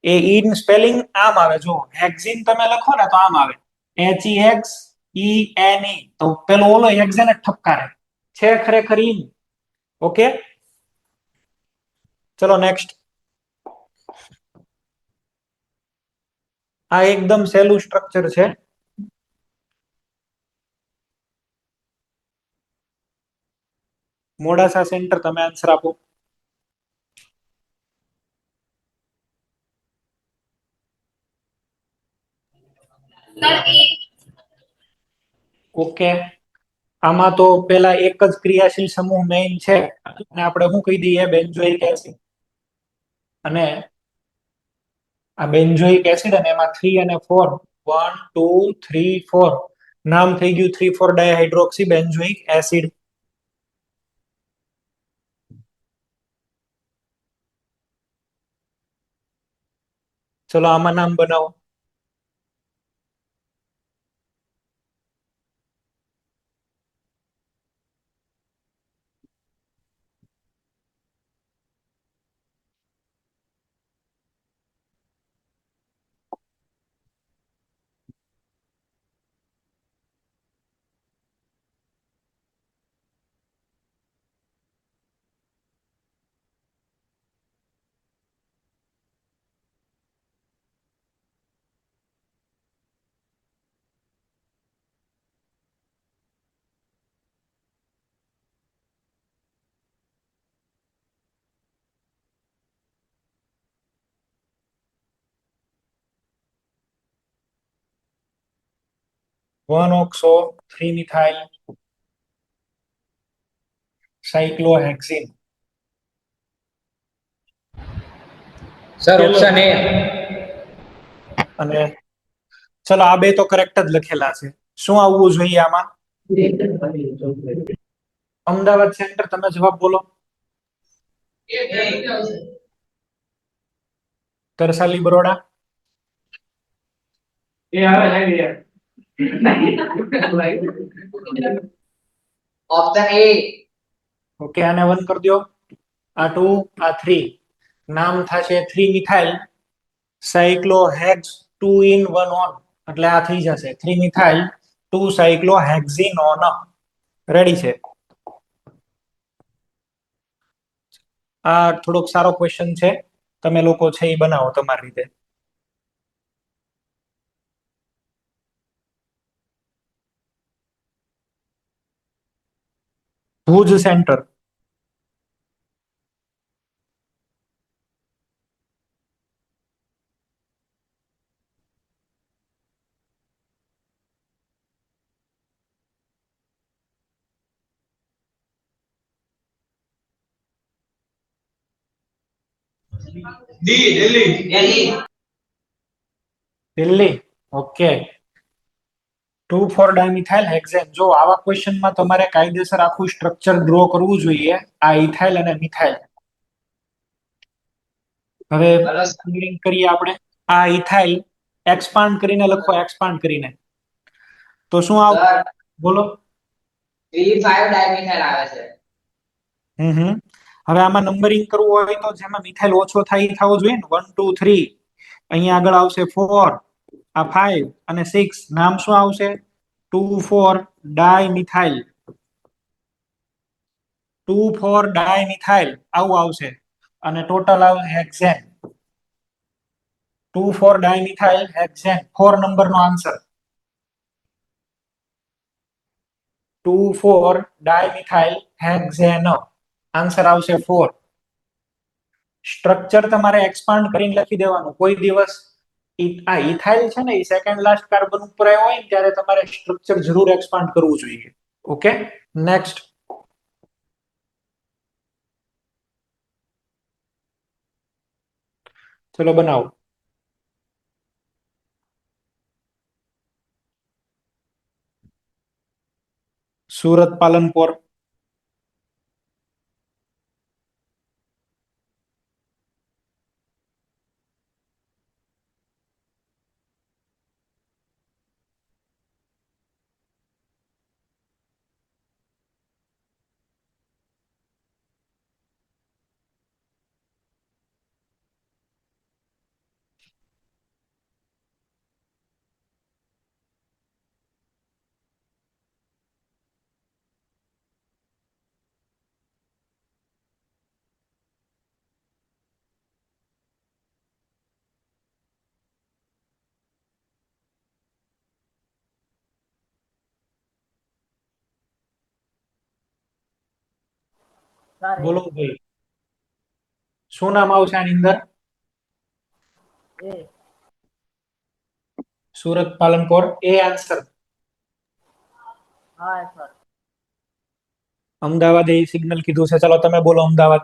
Speaker 1: એ ઇન સ્પેલિંગ આમ આવે, જો હેક્ઝીન તમે લખો ને તો આમ આવે, HEXENE, તો પેલો ઓલો હેક્ઝેન જ ઠપકારે છે, ખરેખર ઇન. ઓકે, ચલો નેક્સ્ટ. આ એકદમ સહેલું સ્ટ્રક્ચર છે. મોડાસા સેન્ટર, તમે આન્સર આપો. ઓકે, આમાં તો પેલા એક જ ક્રિયાશીલ સમૂહ મેઇન છે, અને આપણે શું કહી દઈએ, બેન્ઝોઇક એસિડ. અને આ બેન્ઝોઇક એસિડ અને એમાં 3 અને 4, 1 2 3 4 નામ થઈ ગયું 3 4 ડાયહાઇડ્રોક્સી બેન્ઝોઇક એસિડ. ચલો આમાં નામ બનાવો. One oxo 3 methyl cyclohexene.
Speaker 3: Sir option A.
Speaker 1: અને ચલો આ બે તો કરેક્ટ જ લખેલા છે. શું આવવું જોઈએ આમાં? અમદાવાદ સેન્ટર, તમે જવાબ બોલો. Tarsali Baroda,
Speaker 5: option A.
Speaker 1: Okay, આને 1 કરી દો, આ 2 આ 3, નામ થશે 3 મિથાઇલ સાયક્લોહેક્સ 2 in 1 on, એટલે આ થઈ જશે 3 મિથાઇલ 2 સાયક્લોહેક્ઝીનોન. રેડી છે. આ થોડોક સારો ક્વેશ્ચન છે, તમે લોકો છે એ બનાવો તમારી રીતે. Bhuj centre,
Speaker 4: D Delhi.
Speaker 1: Delhi. Okay, 2,4 dimethyl hexane. જો આવા ક્વેશ્ચનમાં તમારે કાયદેસર આખું સ્ટ્રક્ચર ડ્રો કરવું જોઈએ, આ ઇથાઇલ અને મિથાઇલ. હવે
Speaker 6: હલો
Speaker 1: clearing કરીએ આપણે. આ ઇથાઇલ એક્સપાન્ડ કરીને લખો, એક્સપાન્ડ કરીને તો શું આવ
Speaker 6: સર
Speaker 1: બોલો.
Speaker 6: 3,5 ડાયમિથાઇલ આવે છે.
Speaker 1: હમ. હવે આમાં નંબરિંગ કરવું હોય તો જેમાં મિથાઇલ ઓછો થાય એ થવો જોઈએ ને. 1 2 3 અહીંયા આગળ આવશે 4, આ 5 અને 6. નામ શું આવશે? 2 4 ડાયમિથાઇલ. 2 4 ડાયમિથાઇલ આવું આવશે. અને ટોટલ આવશે હેક્સેન. 2 4 ડાયમિથાઇલ હેક્સેન 4 નંબરનો આન્સર. 2 4 ડાયમિથાઇલ હેક્સેન આન્સર આવશે 4. સ્ટ્રક્ચર તમારે એક્સપાન્ડ કરીને લખી દેવાનું. કોઈ દિવસ આ ઇથાઇલ છે ને એ સેકન્ડ લાસ્ટ કાર્બન ઉપર આવ્યો હોય ને ત્યારે તમારે સ્ટ્રક્ચર જરૂર એક્સપાન્ડ કરવું જોઈએ. Okay, next. ચલો બનાવો. સુરત પાલનપુર. બોલો ભાઈ, શું નામ આવશે આની અંદર? સુરત પાલનપુર એ આન્સર. અમદાવાદ એ સિગ્નલ કીધું છે. ચલો તમે બોલો અમદાવાદ.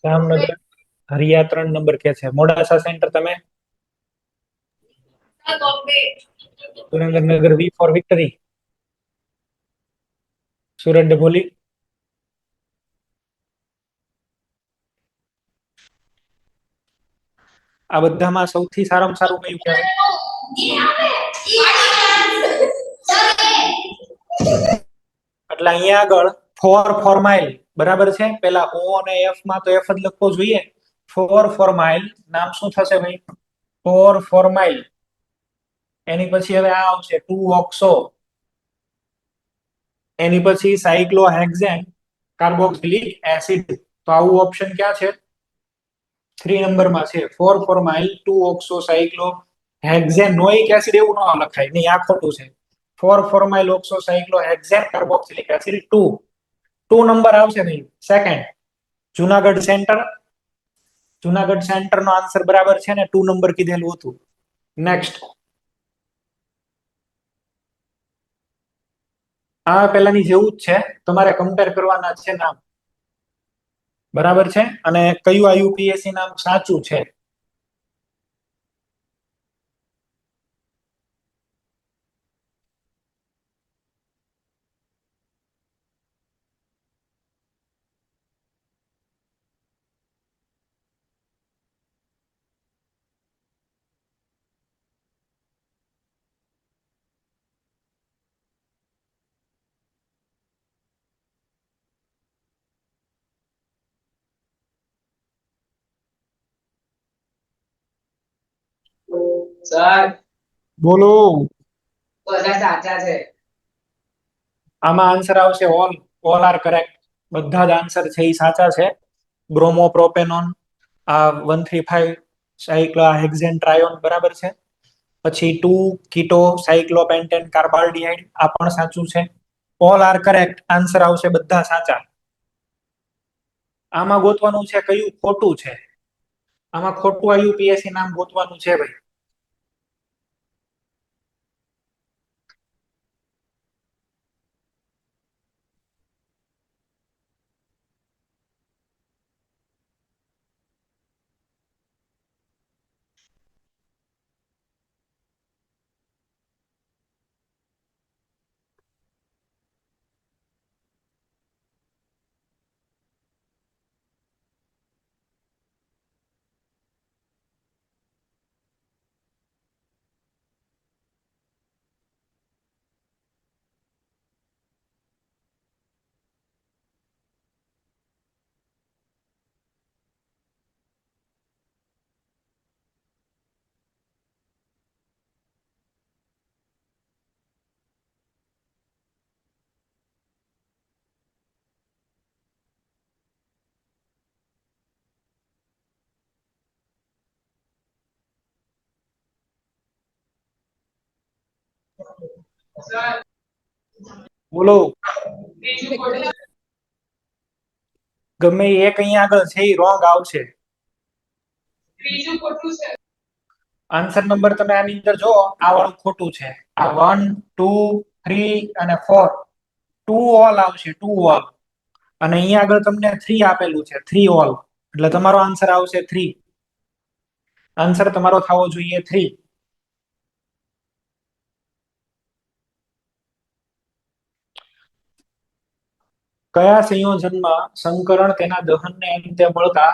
Speaker 1: જામનગર હરિયા 3 નંબર કે છે. મોડાસા સેન્ટર તમે. સુરેન્દ્રનગર વી ફોર વિક્ટરી. સુરત ડભોલી. આ બધામાં સૌથી સારામાં સારું કયું કહેવાય? એટલે અહીંયા આગળ ફોર્માઇલ બરાબર છે. પેલા ઓ અને એફ માં તો એફ જ લખવો જોઈએ. ફોર્માઇલ નામ શું થશે ભાઈ? ફોર્માઇલ. એની પછી હવે આ આવશે 2 ઓક્સો. એની પછી સાયક્લોહેક્સેન કાર્બોક્સિલિક એસિડ. તો આવું ઓપ્શન ક્યાં છે? 3 નંબરમાં છે. ફોર્માઇલ 2 ઓક્સો સાયક્લો હેક્સેનોઇક એસિડ એવું ન લખાય. નહીં, આ ખોટું છે. Formyl oxo cyclo hexane carboxylic acid 2 નંબર આવશે ભાઈ. Second Junagadh center. Junagadh center નો આન્સર બરાબર છે ને 2 નંબર કીધેલું હતું. નેક્સ્ટ. આ પેલાની જેવું જ છે. તમારે કમ્પેર કરવાના છે નામ. બરાબર છે. અને કયું આઈયુપીએસસી નામ સાચું છે?
Speaker 6: સર
Speaker 1: બોલો.
Speaker 6: બધા સાચા છે.
Speaker 1: આમાં આન્સર આવશે ઓલ આર કરેક્ટ. બધા જ આન્સર છે એ સાચા છે. બ્રોમોપ્રોપેનોન, આ 135 સાયક્લોહેક્સેન ટ્રાયોન બરાબર છે. પછી 2 કીટો સાયક્લોપેન્ટેન કાર્બાલ્ડિહાઇડ આ પણ સાચું છે. ઓલ આર કરેક્ટ આન્સર આવશે બધા સાચા. આમાં ગોતવાનું છે કયું ખોટું છે. આમાં ખોટું આઈયુપીએસસી નામ ગોતવાનું છે ભાઈ. બોલો. ગમે એ એક અહીંયા આગળ છે એ રોંગ આવશે. આન્સર નંબર તમે આની અંદર જો આ વાળું ખોટું છે. આ 1 2 3 અને 4 ટુ ઓલ આવશે, ટુ ઓલ. અને અહીંયા આગળ તમને 3 આપેલું છે, 3 ઓલ. એટલે તમારો આન્સર આવશે 3. આન્સર તમારો થવો જોઈએ 3. કયા સંયોજનમાં સંકરણ તેના દહનને અંતે મળતા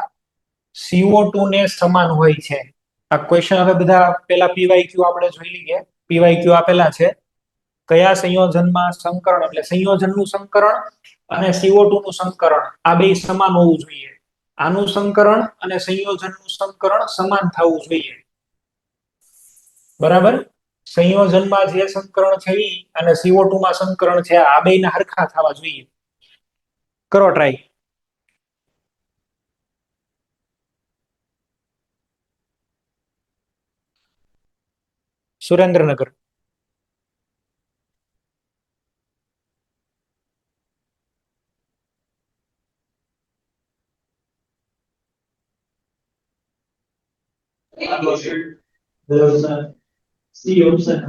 Speaker 1: CO2 ને સમાન હોય છે? આ ક્વેશ્ચન હવે બધા પેલા પીવાયક્યુ આપણે જોઈ લઈએ. પીવાયક્યુ આપેલા છે. કયા સંયોજનમાં સંકરણ એટલે સંયોજનનું સંકરણ અને CO2 નું સંકરણ આ બે સમાન હોવું જોઈએ. આનું સંકરણ અને સંયોજનનું સંકરણ સમાન થવું જોઈએ. બરાબર? સંયોજનમાં જે સંકરણ છે ઈ અને CO2 માં સંકરણ છે આ બેયના હરખા થવા જોઈએ. કરો try. Surendranagar.
Speaker 4: C option.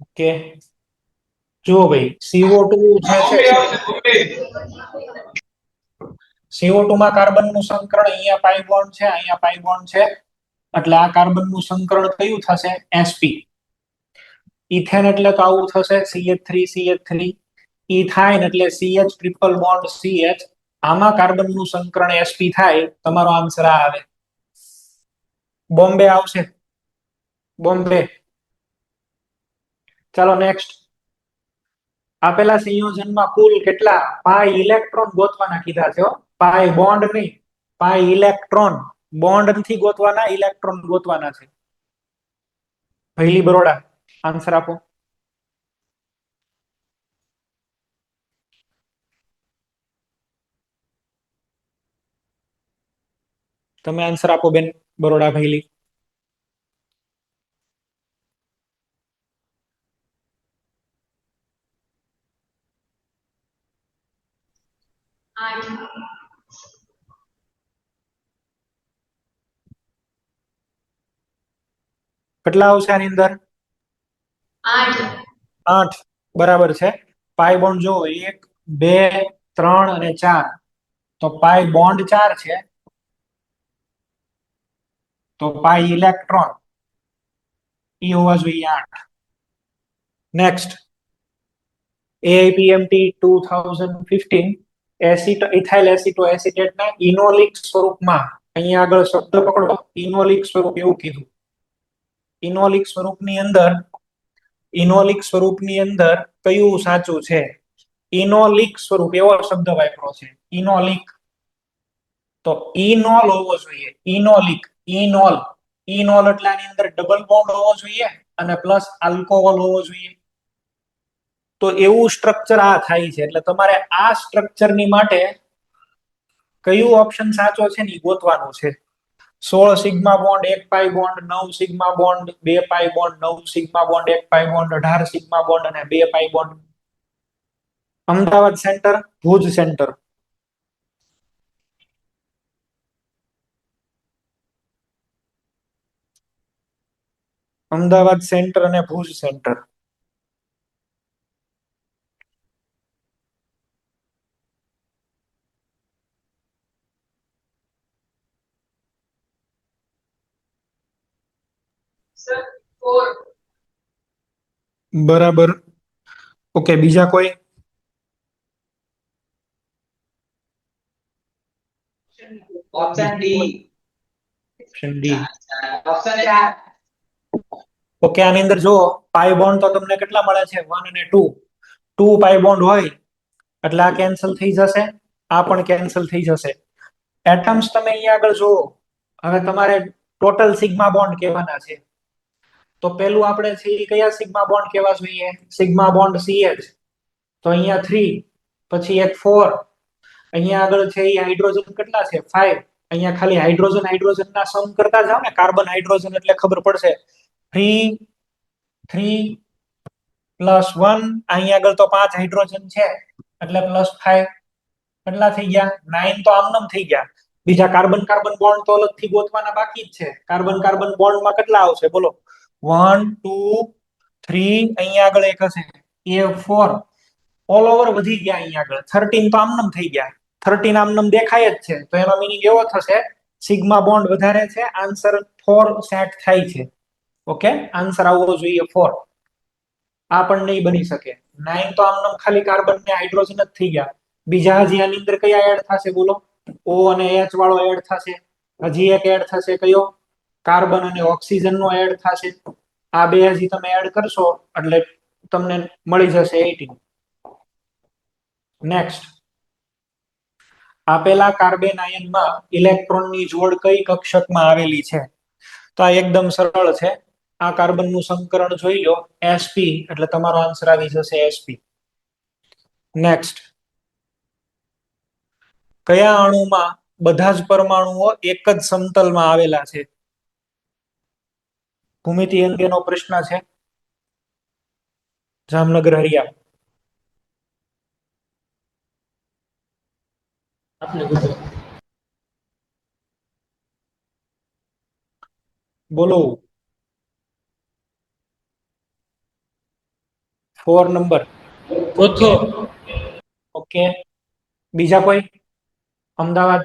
Speaker 1: Okay, જુઓ ભાઈ CO2 જે છે CO2 માં કાર્બનનું સંકરણ અહીંયા પાઈ બોન્ડ છે, અહીંયા પાઈ બોન્ડ છે. એટલે આ કાર્બનનું સંકરણ કયું થશે? sp. ઇથેન એટલે તો આવું થશે CH3CH3. ઇથાઇન એટલે CH ટ્રિપલ બોન્ડ CH. આમાં કાર્બનનું સંકરણ sp થાય. તમારો આન્સર આ આવે. બોમ્બે આવશે, બોમ્બે. ચાલો નેક્સ્ટ. આપેલા સંયોજનમાં કુલ કેટલા પાઈ ઇલેક્ટ્રોન ગોતવાના કીધા છે? પાઈ બોન્ડ નહીં, પાઈ ઇલેક્ટ્રોન. બોન્ડ નથી ગોતવાના, ઇલેક્ટ્રોન ગોતવાના છે. ભૈલી બરોડા આન્સર આપો. તમે આન્સર આપો બેન બરોડા ભૈલી. કેટલા આવશે આની અંદર? 8. બરાબર છે. પાઈ બોન્ડ જો 1 2 3 અને 4. તો પાઈ બોન્ડ 4 છે, તો પાઈ ઇલેક્ટ્રોન ઈ હોવા જોઈએ 8. નેક્સ્ટ. AIPMT 2015 ઇથાઇલ એસિટો એસિટેટના ઇનોલિક સ્વરૂપમાં, અહીંયા આગળ શબ્દ પકડો, ઇનોલિક સ્વરૂપ એવું કીધું. ઇનોલિક સ્વરૂપની અંદર કયું સાચું છે? ઇનોલિક સ્વરૂપ એવો શબ્દ વાપરો છે, ઇનોલિક. તો ઇનોલ હોવો જોઈએ, ઇનોલિક. ઇનોલ એટલે આની અંદર ડબલ બોન્ડ હોવો જોઈએ અને પ્લસ આલ્કોહોલ હોવો જોઈએ. તો એવું સ્ટ્રક્ચર આ થાય છે. એટલે તમારે આ સ્ટ્રક્ચરની માટે કયું ઓપ્શન સાચો છે ને ગોતવાનું છે. 16 sigma bond 1 pi bond, 9 sigma bond 2 pi bond, 9 sigma bond 1 pi bond, 18 sigma bond અને 2 pi bond. Ahmedabad center, Bhuj center. Ahmedabad center અને ભુજ સેન્ટર. બરાબર. ઓકે, બીજા કોઈ?
Speaker 6: Option D.
Speaker 1: Option D.
Speaker 6: Option 4.
Speaker 1: Okay, આની અંદર જો પાઈ બોન્ડ તો તમને કેટલા મળે છે? 1 અને 2. 2 પાઈ બોન્ડ હોય એટલે આ કેન્સલ થઈ જશે, આ પણ કેન્સલ થઈ જશે. એટમ્સ તમે અહીંયા આગળ જુઓ. હવે તમારે ટોટલ સિગ્મા બોન્ડ કહેવાના છે. તો પેલું આપણે છે એ કયા સિગ્મા બોન્ડ કહેવા જોઈએ? Sigma bond CH. તો અહીંયા 3, પછી એક 4. અહીંયા આગળ છે એ હાઇડ્રોજન કેટલા છે? 5. અહીંયા ખાલી હાઇડ્રોજનના સમ કરતા જાવ ને, કાર્બન હાઇડ્રોજન એટલે ખબર પડશે. 3 3+1 અહીં આગળ તો 5 હાઇડ્રોજન છે એટલે +5 કેટલા થઈ ગયા 9 તો આમનામ થઈ ગયા બીજા કાર્બન કાર્બન બોન્ડ તો અલગથી ગોતવાના બાકી જ છે કાર્બન કાર્બન બોન્ડ માં કેટલા આવશે બોલો 1 2 3 અહીં આગળ એક હશે A4 ઓલ ઓવર વધી ગયા અહીં આગળ 13 તો આમનામ થઈ ગયા 13 આમનામ દેખાય જ છે તો એનો મીનિંગ એવો થશે સિગ્મા બોન્ડ વધારે છે આન્સર 4 સેટ થાય છે ઓકે આન્સર આવવો જોઈએ 4 આ પણ નહીં બની શકે 9 તો આમનામ ખાલી કાર્બન ને હાઇડ્રોજન જ થઈ ગયા બીજા હજી આની અંદર કયા એડ થશે બોલો O અને H વાળો એડ થશે હજી એક એડ થશે કયો કાર્બન અને ઓક્સિજન નો એડ થશે આ બે હજી તમે એડ કરશો એટલે તમને મળી જશે 18 નેક્સ્ટ આપેલા કાર્બન આયનમાં ઇલેક્ટ્રોનની જોડ કઈ કક્ષકમાં આવેલી છે તો આ એકદમ સરળ છે આ કાર્બનનું સંકરણ જોઈ લો sp એટલે તમારો આન્સર આવી જશે sp નેક્સ્ટ કયા અણુમાં બધા જ પરમાણુઓ એક જ સમતલમાં આવેલા છે ભૂમિતિ અંગેનો પ્રશ્ન છે જામનગર હરિયા
Speaker 3: આપને પૂછો
Speaker 1: બોલો 4 નંબર
Speaker 3: ચોથો
Speaker 1: ઓકે બીજા કોઈ અમદાવાદ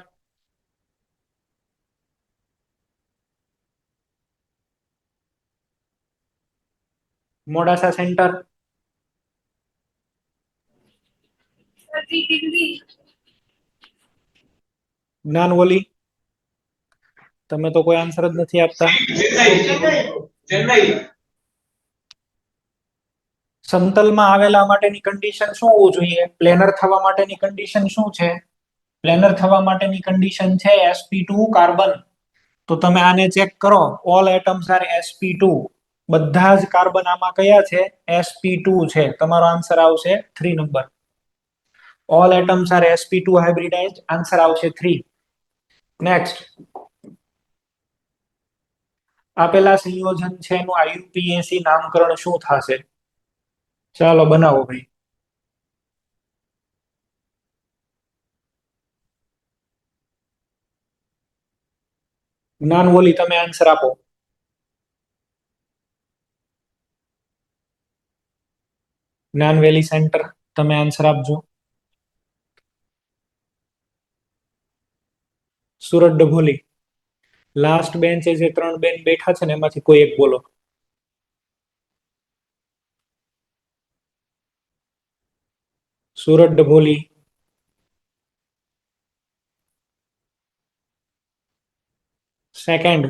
Speaker 1: મોડાસા સેન્ટર જ્ઞાનવલી તમે તો કોઈ આન્સર જ નથી આપતા
Speaker 4: ચેન્નઈ
Speaker 1: સમતલમાં આવેલા માટેની કન્ડિશન શું હોવું જોઈએ પ્લેનર થવા માટેની કન્ડિશન શું છે પ્લેનર થવા માટેની કન્ડિશન છે sp2 કાર્બન તો તમે આને ચેક કરો ઓલ એટમ્સ આર sp2 બધા જ કાર્બન આમાં કયા છે sp2 છે તમારો આન્સર આવશે 3 નંબર all atoms are sp2 hybridized answer આવશે 3 નેક્સ્ટ આપેલા સંયોજન છે એનું IUPAC નામકરણ શું થશે ચાલો બનાવો ભાઈ જ્ઞાનવલી તમે આન્સર આપો જ્ઞાનવેલી સેન્ટર તમે આન્સર આપજો સુરત ડભોલી લાસ્ટ બેન્ચે જે 3 બેન બેઠા છે ને એમાંથી કોઈ એક બોલો સુરત ડભોલી સેકન્ડ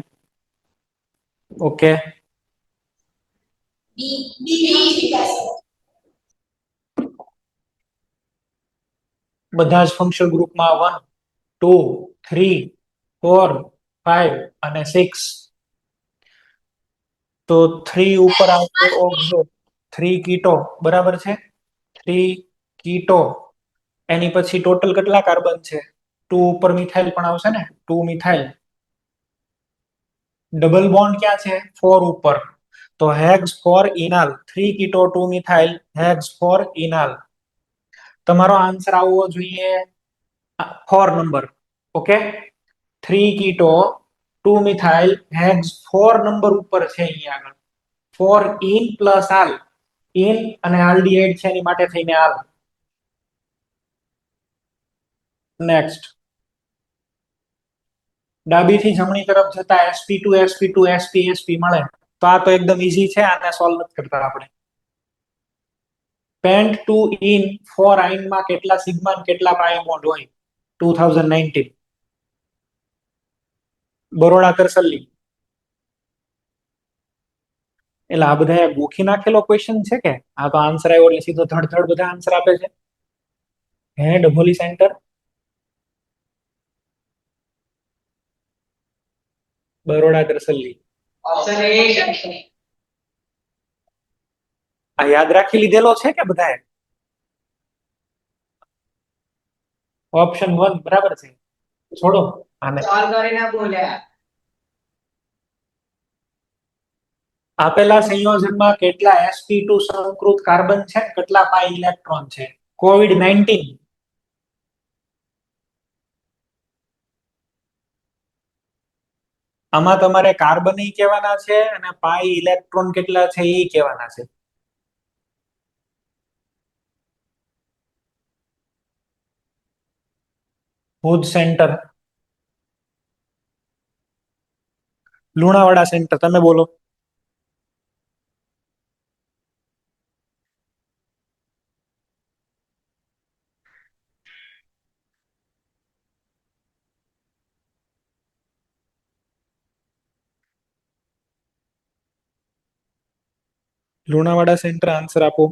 Speaker 1: ઓકે બધા જ ફંક્શન ગ્રુપમાં 1 2 3 4 5 અને 6 તો 3 ઉપર આવશે ઓક્સો 3 કીટો બરાબર છે 3 કીટો એની પછી ટોટલ કેટલા કાર્બન છે 2 ઉપર મિથાઇલ પણ આવશે ને 2 મિથાઇલ ડબલ બોન્ડ ક્યાં છે 4 ઉપર તો હેક્સ 4 ઇનાલ 3 કીટો 2 મિથાઇલ હેક્સ 4 ઇનાલ તમારો આન્સર આવવો જોઈએ 4 number okay 3 કીટો 2 methyl hex 4 number ઉપર છે અહીંયા આગળ 4 ઇન પ્લસ આલ ઇન અને આલ્ડીહાઇડ છે એની માટે થઈને આલ નેક્સ્ટ ડાબી થી જમણી તરફ જતા sp2 sp2 sp sp મળે તો આ તો એકદમ ઈઝી છે આને સોલ્વ નથી કરતા આપણે પેન્ટ 2 ઇન 4 આયન માં કેટલા સિગ્મા અને કેટલા પાઈ બોન્ડ હોય 2019 બરોડા કરસલી એટલે આ બધા ગોખી નાખેલો ક્વેશ્ચન છે કે આ તો આન્સર આવ્યો એટલે સીધો ધડ બધા આન્સર આપે છે હે Dabholi center Baroda Karsali
Speaker 6: option A
Speaker 1: આ યાદ રાખી લીધેલો છે કે બધાએ ઓપ્શન 1 બરાબર છે છોડો આને
Speaker 6: સોલ્વ કરીને બોલ્યા
Speaker 1: આપેલા સંયોજનમાં કેટલા sp2 સંકૃત કાર્બન છે, કેટલા પાઈ ઇલેક્ટ્રોન છે? COVID-19 આમાં તમારે કાર્બન ઈ કહેવાના છે અને પાઈ ઇલેક્ટ્રોન કેટલા છે એ કહેવાના છે. ભુજ સેન્ટર, લુણાવાડા સેન્ટર, તમે બોલો. લુણાવાડા સેન્ટર આન્સર આપો.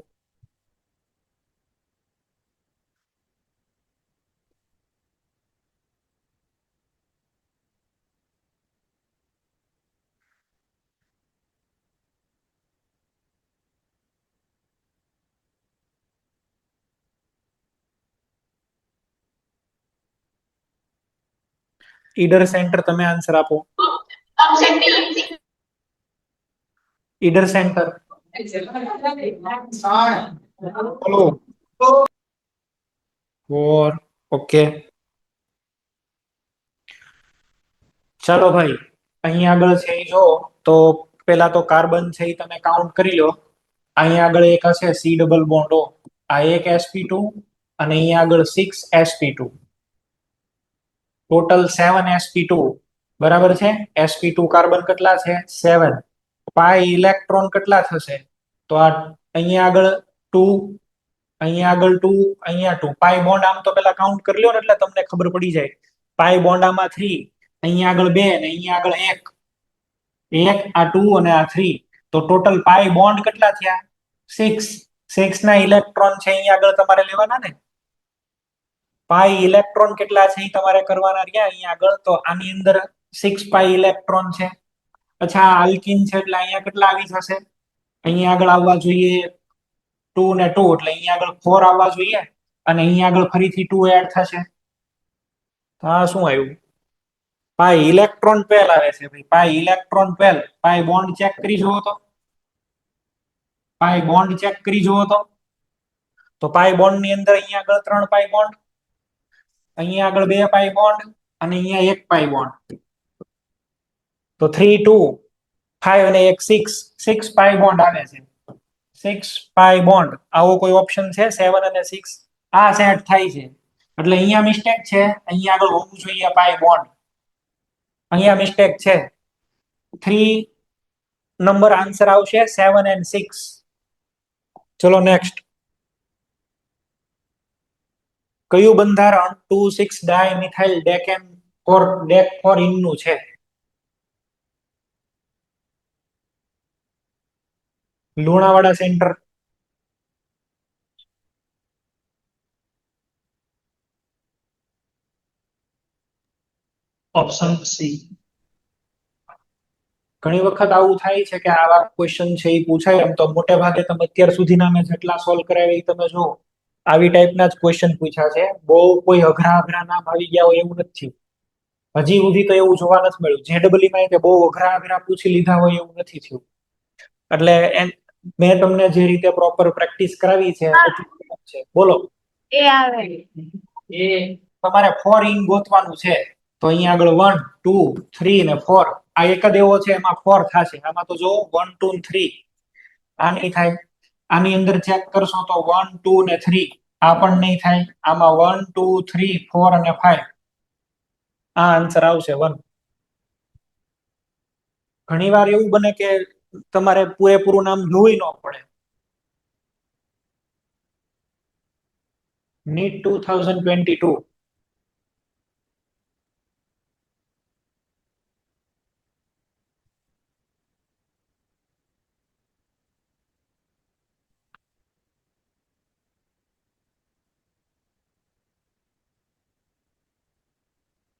Speaker 1: ઈડર સેન્ટર, તમે આન્સર આપો. ઈડર સેન્ટર બોલો. 4 ઓકે. ચાલો ભાઈ, અહીંયા આગળ છે ઈ જો તો પેલા તો કાર્બન છે એ તમે કાઉન્ટ કરી લો. અહીંયા આગળ એક હશે સી ડબલ બોન્ડ ઓ, આ એક sp2 અને અહીંયા આગળ 6 sp2, ટોટલ 7 sp2, બરાબર છે. sp2 કાર્બન કેટલા છે? 7. પાઈ ઇલેક્ટ્રોન કેટલા થશે? તો આ અહીંયા આગળ 2, અહીંયા આગળ 2, અહીંયા 2. પાઈ બોન્ડ આમ તો પેલા કાઉન્ટ કરી લો ને એટલે તમને ખબર પડી જાય. પાઈ બોન્ડ આમાં 3, અહીંયા આગળ 2 ને અહીંયા આગળ 1, આ 2 અને આ 3. તો ટોટલ પાઈ બોન્ડ કેટલા થયા? 6. 6 ના ઇલેક્ટ્રોન છે અહીંયા આગળ તમારે લેવાના ને. પાઈ ઇલેક્ટ્રોન કેટલા છે એ તમારે કરવાના રહ્યા અહીંયા આગળ. તો આની અંદર 6 પાઈ ઇલેક્ટ્રોન છે. અચ્છા, આ આલ્કીન છે એટલે અહીંયા કેટલા આવી જશે? અહીંયા આગળ આવવા જોઈએ 2 ને 2, એટલે અહીંયા આગળ 4 આવવા જોઈએ અને અહીંયા આગળ ફરીથી 2 એડ થશે. તો આ શું આવ્યું? પાઈ ઇલેક્ટ્રોન પેલ આવે છે ભાઈ. પાઈ ઇલેક્ટ્રોન પેલ. પાઈ બોન્ડ ચેક કરી જુઓ તો. પાઈ બોન્ડ ચેક કરી જુઓ તો પાઈ બોન્ડ ની અંદર અહીંયા આગળ 3 પાઈ બોન્ડ, અહીંયા આગળ 2 પાઈ બોન્ડ અને અહીંયા 1 પાઈ બોન્ડ. તો 3 2 5 અને 1 6, 6 પાઈ બોન્ડ આવે છે. 6 પાઈ બોન્ડ. આવો કોઈ ઓપ્શન છે? 7 અને 6 આ સેટ થાય છે. એટલે અહીંયા મિસ્ટેક છે. અહીંયા આગળ હોવું જોઈએ પાઈ બોન્ડ. અહીંયા મિસ્ટેક છે. 3 નંબર આન્સર આવશે, 7 and 6. ચલો નેક્સ્ટ. કયું બંધારણ 2,6 ડાયમિથાઇલ ડેકેન ફોર ડેક ફોર ઇનનું છે? Lunawada centre,
Speaker 7: option C.
Speaker 1: ઘણી વખત આવું થાય છે કે આવા ક્વેશ્ચન છે એ પૂછાય. એમ તો મોટે ભાગે તમે અત્યાર સુધીના મેં જેટલા સોલ્વ કરાવ્યા એ તમે જો આવી ટાઈપના જ ક્વેશ્ચન પૂછ્યા છે. બહુ કોઈ અઘરા નામ આવી ગયા હોય એવું નથી. હજી સુધી તો એવું જોવા નથી મળ્યું. જેડબલઈ માં કે બહુ અઘરા પૂછી લીધા હોય એવું નથી થયું. એટલે મેં તમને જે રીતે પ્રોપર પ્રેક્ટિસ કરાવી છે એટલું છે. બોલો.
Speaker 2: એ આવે.
Speaker 5: એ
Speaker 1: તમારે 4 ઇન ગોતવાનું છે. તો અહીંયા આગળ 1 2 3 ને 4. આ એક જ એવો છે એમાં 4 થશે. આમાં તો જો 1 2 ને 3 આ નહીં થાય. આની અંદર ચેક કરશો તો 1 2 ને 3 આ પણ નહીં થાય. આમાં 1 2 3 4 અને 5 આ આન્સર આવશે 1. ઘણીવાર એવું બને કે તમારે પૂરેપૂરું નામ જોઈ ન પડે. નીટ 2022.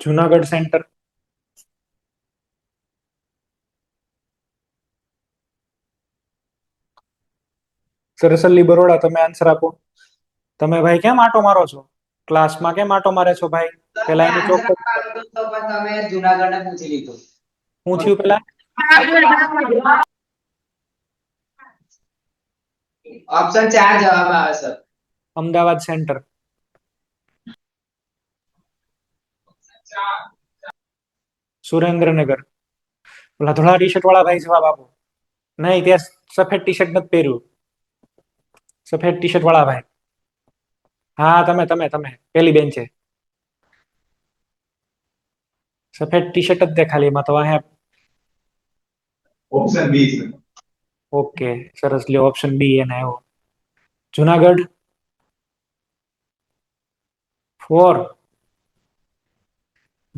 Speaker 1: જુનાગઢ સેન્ટર, સરસલ્લી બરોડા, તમે આન્સર આપો. તમે ભાઈ કેમ આટો મારો છો? ક્લાસમાં કેમ આટો મારે છો ભાઈ? પેલા એનું ચોક્કસ
Speaker 6: તો પણ તમે જુનાગઢને પૂછી લીધું.
Speaker 1: હું થયું પેલા
Speaker 6: ઓપ્શન 4 જવાબ આવે સર.
Speaker 1: અમદાવાદ સેન્ટર. સુરેન્દ્રનગર. ઓલા ધોળા ટી શર્ટ વાળા ભાઈ જવાબ આપો. નહીં, ત્યાં સફેદ ટી શર્ટ નથી પહેર્યું. સફેદ ટી શર્ટ વાળા ભાઈ. હા, તમે તમે તમે પેલી બેન્ચે. સફેદ ટી શર્ટ જ તે ખાલી, એમાં તો અહીંયા.
Speaker 4: ઓપ્શન બી છે.
Speaker 1: ઓકે, સરસ. લ્યો ઓપ્શન બી એને આવ્યો. જુનાગઢ 4.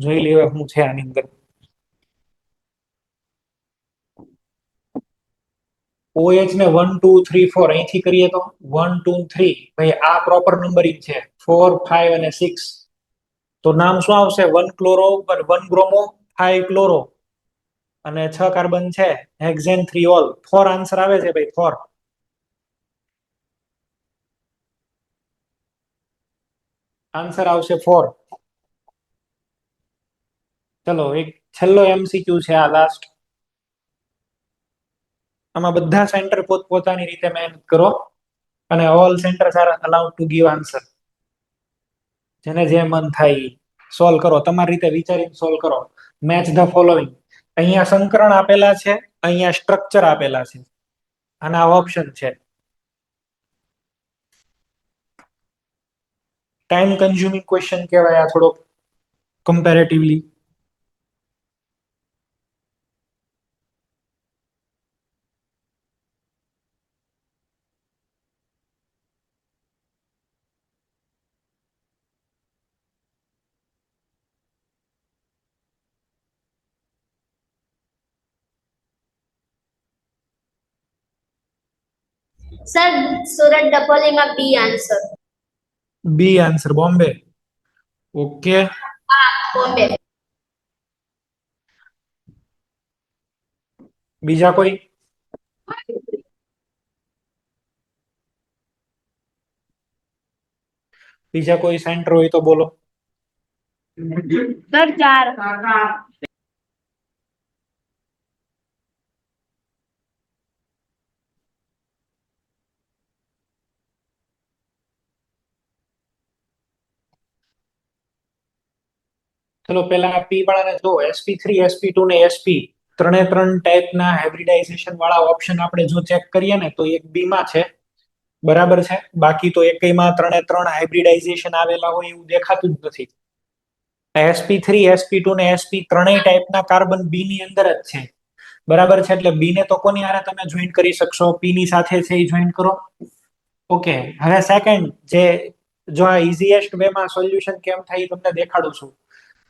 Speaker 1: જોઈ લઈએ શું છે આની અંદર. OH ને 1 2 3 4 અહીંથી કરીએ તો 1 2 3 ભાઈ આ પ્રોપર નંબરિંગ છે. 4 5 અને 6 તો નામ શું આવશે? 1 ક્લોરો 1 બ્રોમો 5 ક્લોરો અને 6 કાર્બન છે. Hexane 3 all. 4 આન્સર આવે છે ભાઈ. 4 આન્સર આવશે 4. ચલો એક છેલ્લો MCQ છે આ લાસ્ટ. આમાં બધા સેન્ટર પોતપોતાની રીતે મહેનત કરો અને all centres are allowed to give answer. જેને જે મન થાય સોલ્વ કરો, તમારી રીતે વિચારીને સોલ્વ કરો. Match the following. અહીંયા સંકરણ આપેલા છે, અહીંયા સ્ટ્રક્ચર આપેલા છે, અને આ ઓપ્શન છે. ટાઈમ કન્ઝ્યુમિંગ ક્વેશ્ચન કહેવાય આ થોડોક કમ્પેરેટિવલી.
Speaker 2: સર સુરત ડપોલીમાં B answer.
Speaker 1: B answer Bombay. Okay,
Speaker 2: Bombay.
Speaker 1: બીજા કોઈ? બીજા કોઈ સેન્ટર હોય તો બોલો.
Speaker 2: સર 4.
Speaker 1: ચલો પેલા પી વાળાને જો sp3 sp2 ને sp ત્રણે ત્રણ ટાઈપના હાઇબ્રિડાઇઝેશન વાળા ઓપ્શન આપણે જો ચેક કરીએ ને તો એક બી માં છે, બરાબર છે. બાકી તો એકમાં ત્રણે ત્રણ હાઇબ્રિડાઇઝેશન આવેલા હોય એવું દેખાતું જ નથી. sp3 sp2 ને sp ત્રણેય ટાઈપના કાર્બન બી ની અંદર જ છે, બરાબર છે. એટલે બી ને તો કોની હારે તમે જોઈન કરી શકશો? પી ની સાથે છે એ જોઈન કરો. ઓકે, હવે સેકન્ડ જે જો આ ઇઝીએસ્ટ વે માં સોલ્યુશન કેમ થાય તમને દેખાડું છું.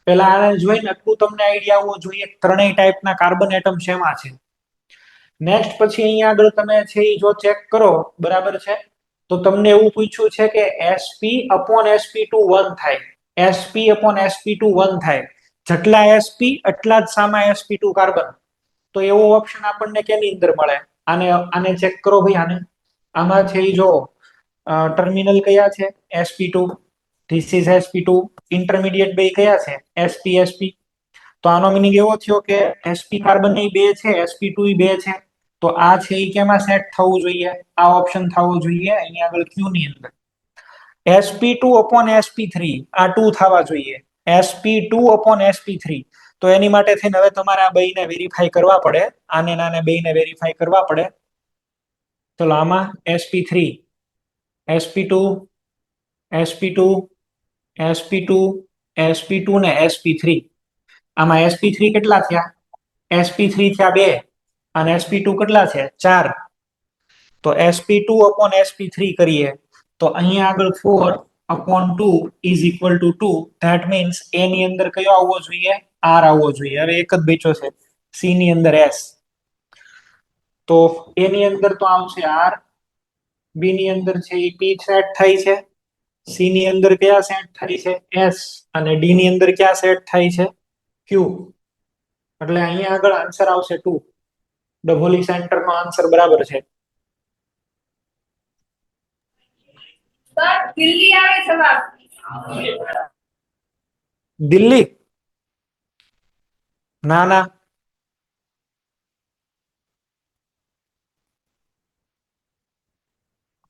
Speaker 1: પેલા આને જોઈને આટલું તમને આઈડિયા આવવો જોઈએ ત્રણેય ટાઈપના કાર્બન એટમ શેમાં છે. નેક્સ્ટ પછી અહીંયા આગળ તમે છે એ જો ચેક કરો, બરાબર છે, તો તમને એવું પૂછ્યું છે કે sp/sp2 1 થાય. sp/sp2 1 થાય. જેટલા sp એટલા જ સામા sp2 કાર્બન. તો એવો ઓપ્શન આપણને કેની અંદર મળે? આને ચેક કરો ભાઈ. આમાં છે એ જો ટર્મિનલ કયા છે? sp2. This is sp2. Intermediate બે કયા છે? sp તો આનો મિનિંગ એવો થયો કે sp કાર્બન એ બે છે, sp2 એ બે છે. તો આ છે એ કેમાં સેટ થવું જોઈએ? આ ઓપ્શન થવો જોઈએ અહીંયા આગળ ક્યુ ની અંદર. sp2/sp3 આ 2 થવા જોઈએ. sp2/sp3. તો એની માટે થઈને હવે તમારે આ બેયને વેરીફાઈ કરવા પડે. આને બેયને વેરીફાઈ કરવા પડે. ચલો આમાં sp3 sp2 sp2 sp2 sp2 ને sp3. આમાં sp3 કેટલા થયા? sp3 થયા 2 અને sp2 કેટલા છે? 4. તો sp2/sp3 કરીએ તો અહીંયા આગળ 4/2 is equal to 2. That means a ની અંદર કયો આવવો જોઈએ? r આવવો જોઈએ. હવે એક જ બચ્યો છે, c ની અંદર s. તો a ની અંદર તો આવશે r, b ની અંદર છે એ p સેટ થાય છે, c ની અંદર કયા સેટ થાય છે? s, અને d ની અંદર કયા સેટ થાય છે? q. એટલે અહીંયા આગળ આન્સર આવશે 2. ડભોલી સેન્ટર નો આન્સર બરાબર છે.
Speaker 2: સર દિલ્હી આવે જવાબ.
Speaker 1: દિલ્હી? ના ના,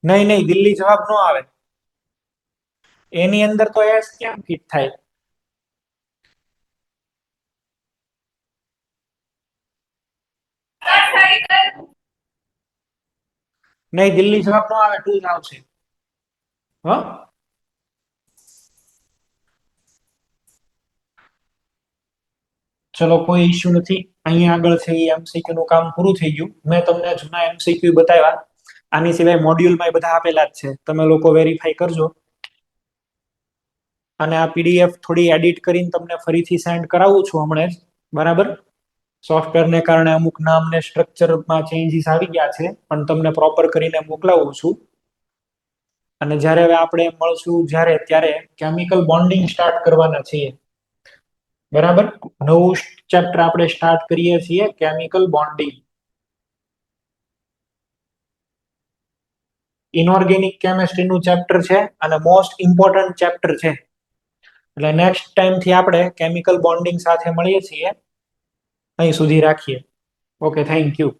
Speaker 1: નહીં નહીં, દિલ્હી જવાબ નો આવે. એની અંદર તો એસ ક્યાં ફિટ થાય? નહીં, દિલ્હી જવાબ નો આવે, 2 જ આવશે. હ ચલો, કોઈ ઇશ્યુ નથી. અહીંયા આગળ છે એ એમસીક્યુ નું કામ પૂરું થઈ ગયું. મેં તમને જૂના એમસીક્યુ બતાવ્યા. આની સિવાય મોડ્યુલમાં બધા આપેલા જ છે, તમે લોકો વેરીફાઈ કરજો. અને આ પીડીએફ થોડી એડિટ કરીને તમને ફરીથી સેન્ડ કરાવું છું હમણાં જ. બરાબર, સોફ્ટવેરને કારણે અમુક નામ ને સ્ટ્રક્ચરમાં ચેન્જીસ આવી ગયા છે, પણ તમને પ્રોપર કરીને મોકલાવું છું. અને જ્યારે હવે આપણે મળશું ત્યારે કેમિકલ બોન્ડિંગ સ્ટાર્ટ કરવાના છીએ. બરાબર, નવું ચેપ્ટર આપણે સ્ટાર્ટ કરીએ છીએ, કેમિકલ બોન્ડિંગ. ઇનઓર્ગેનિક કેમિસ્ટ્રીનું ચેપ્ટર છે અને મોસ્ટ ઇમ્પોર્ટન્ટ ચેપ્ટર છે. એટલે નેક્સ્ટ ટાઈમ થી આપણે કેમિકલ બોન્ડિંગ સાથે મળીએ છીએ. અહીં સુધી રાખીએ. Okay, thank you.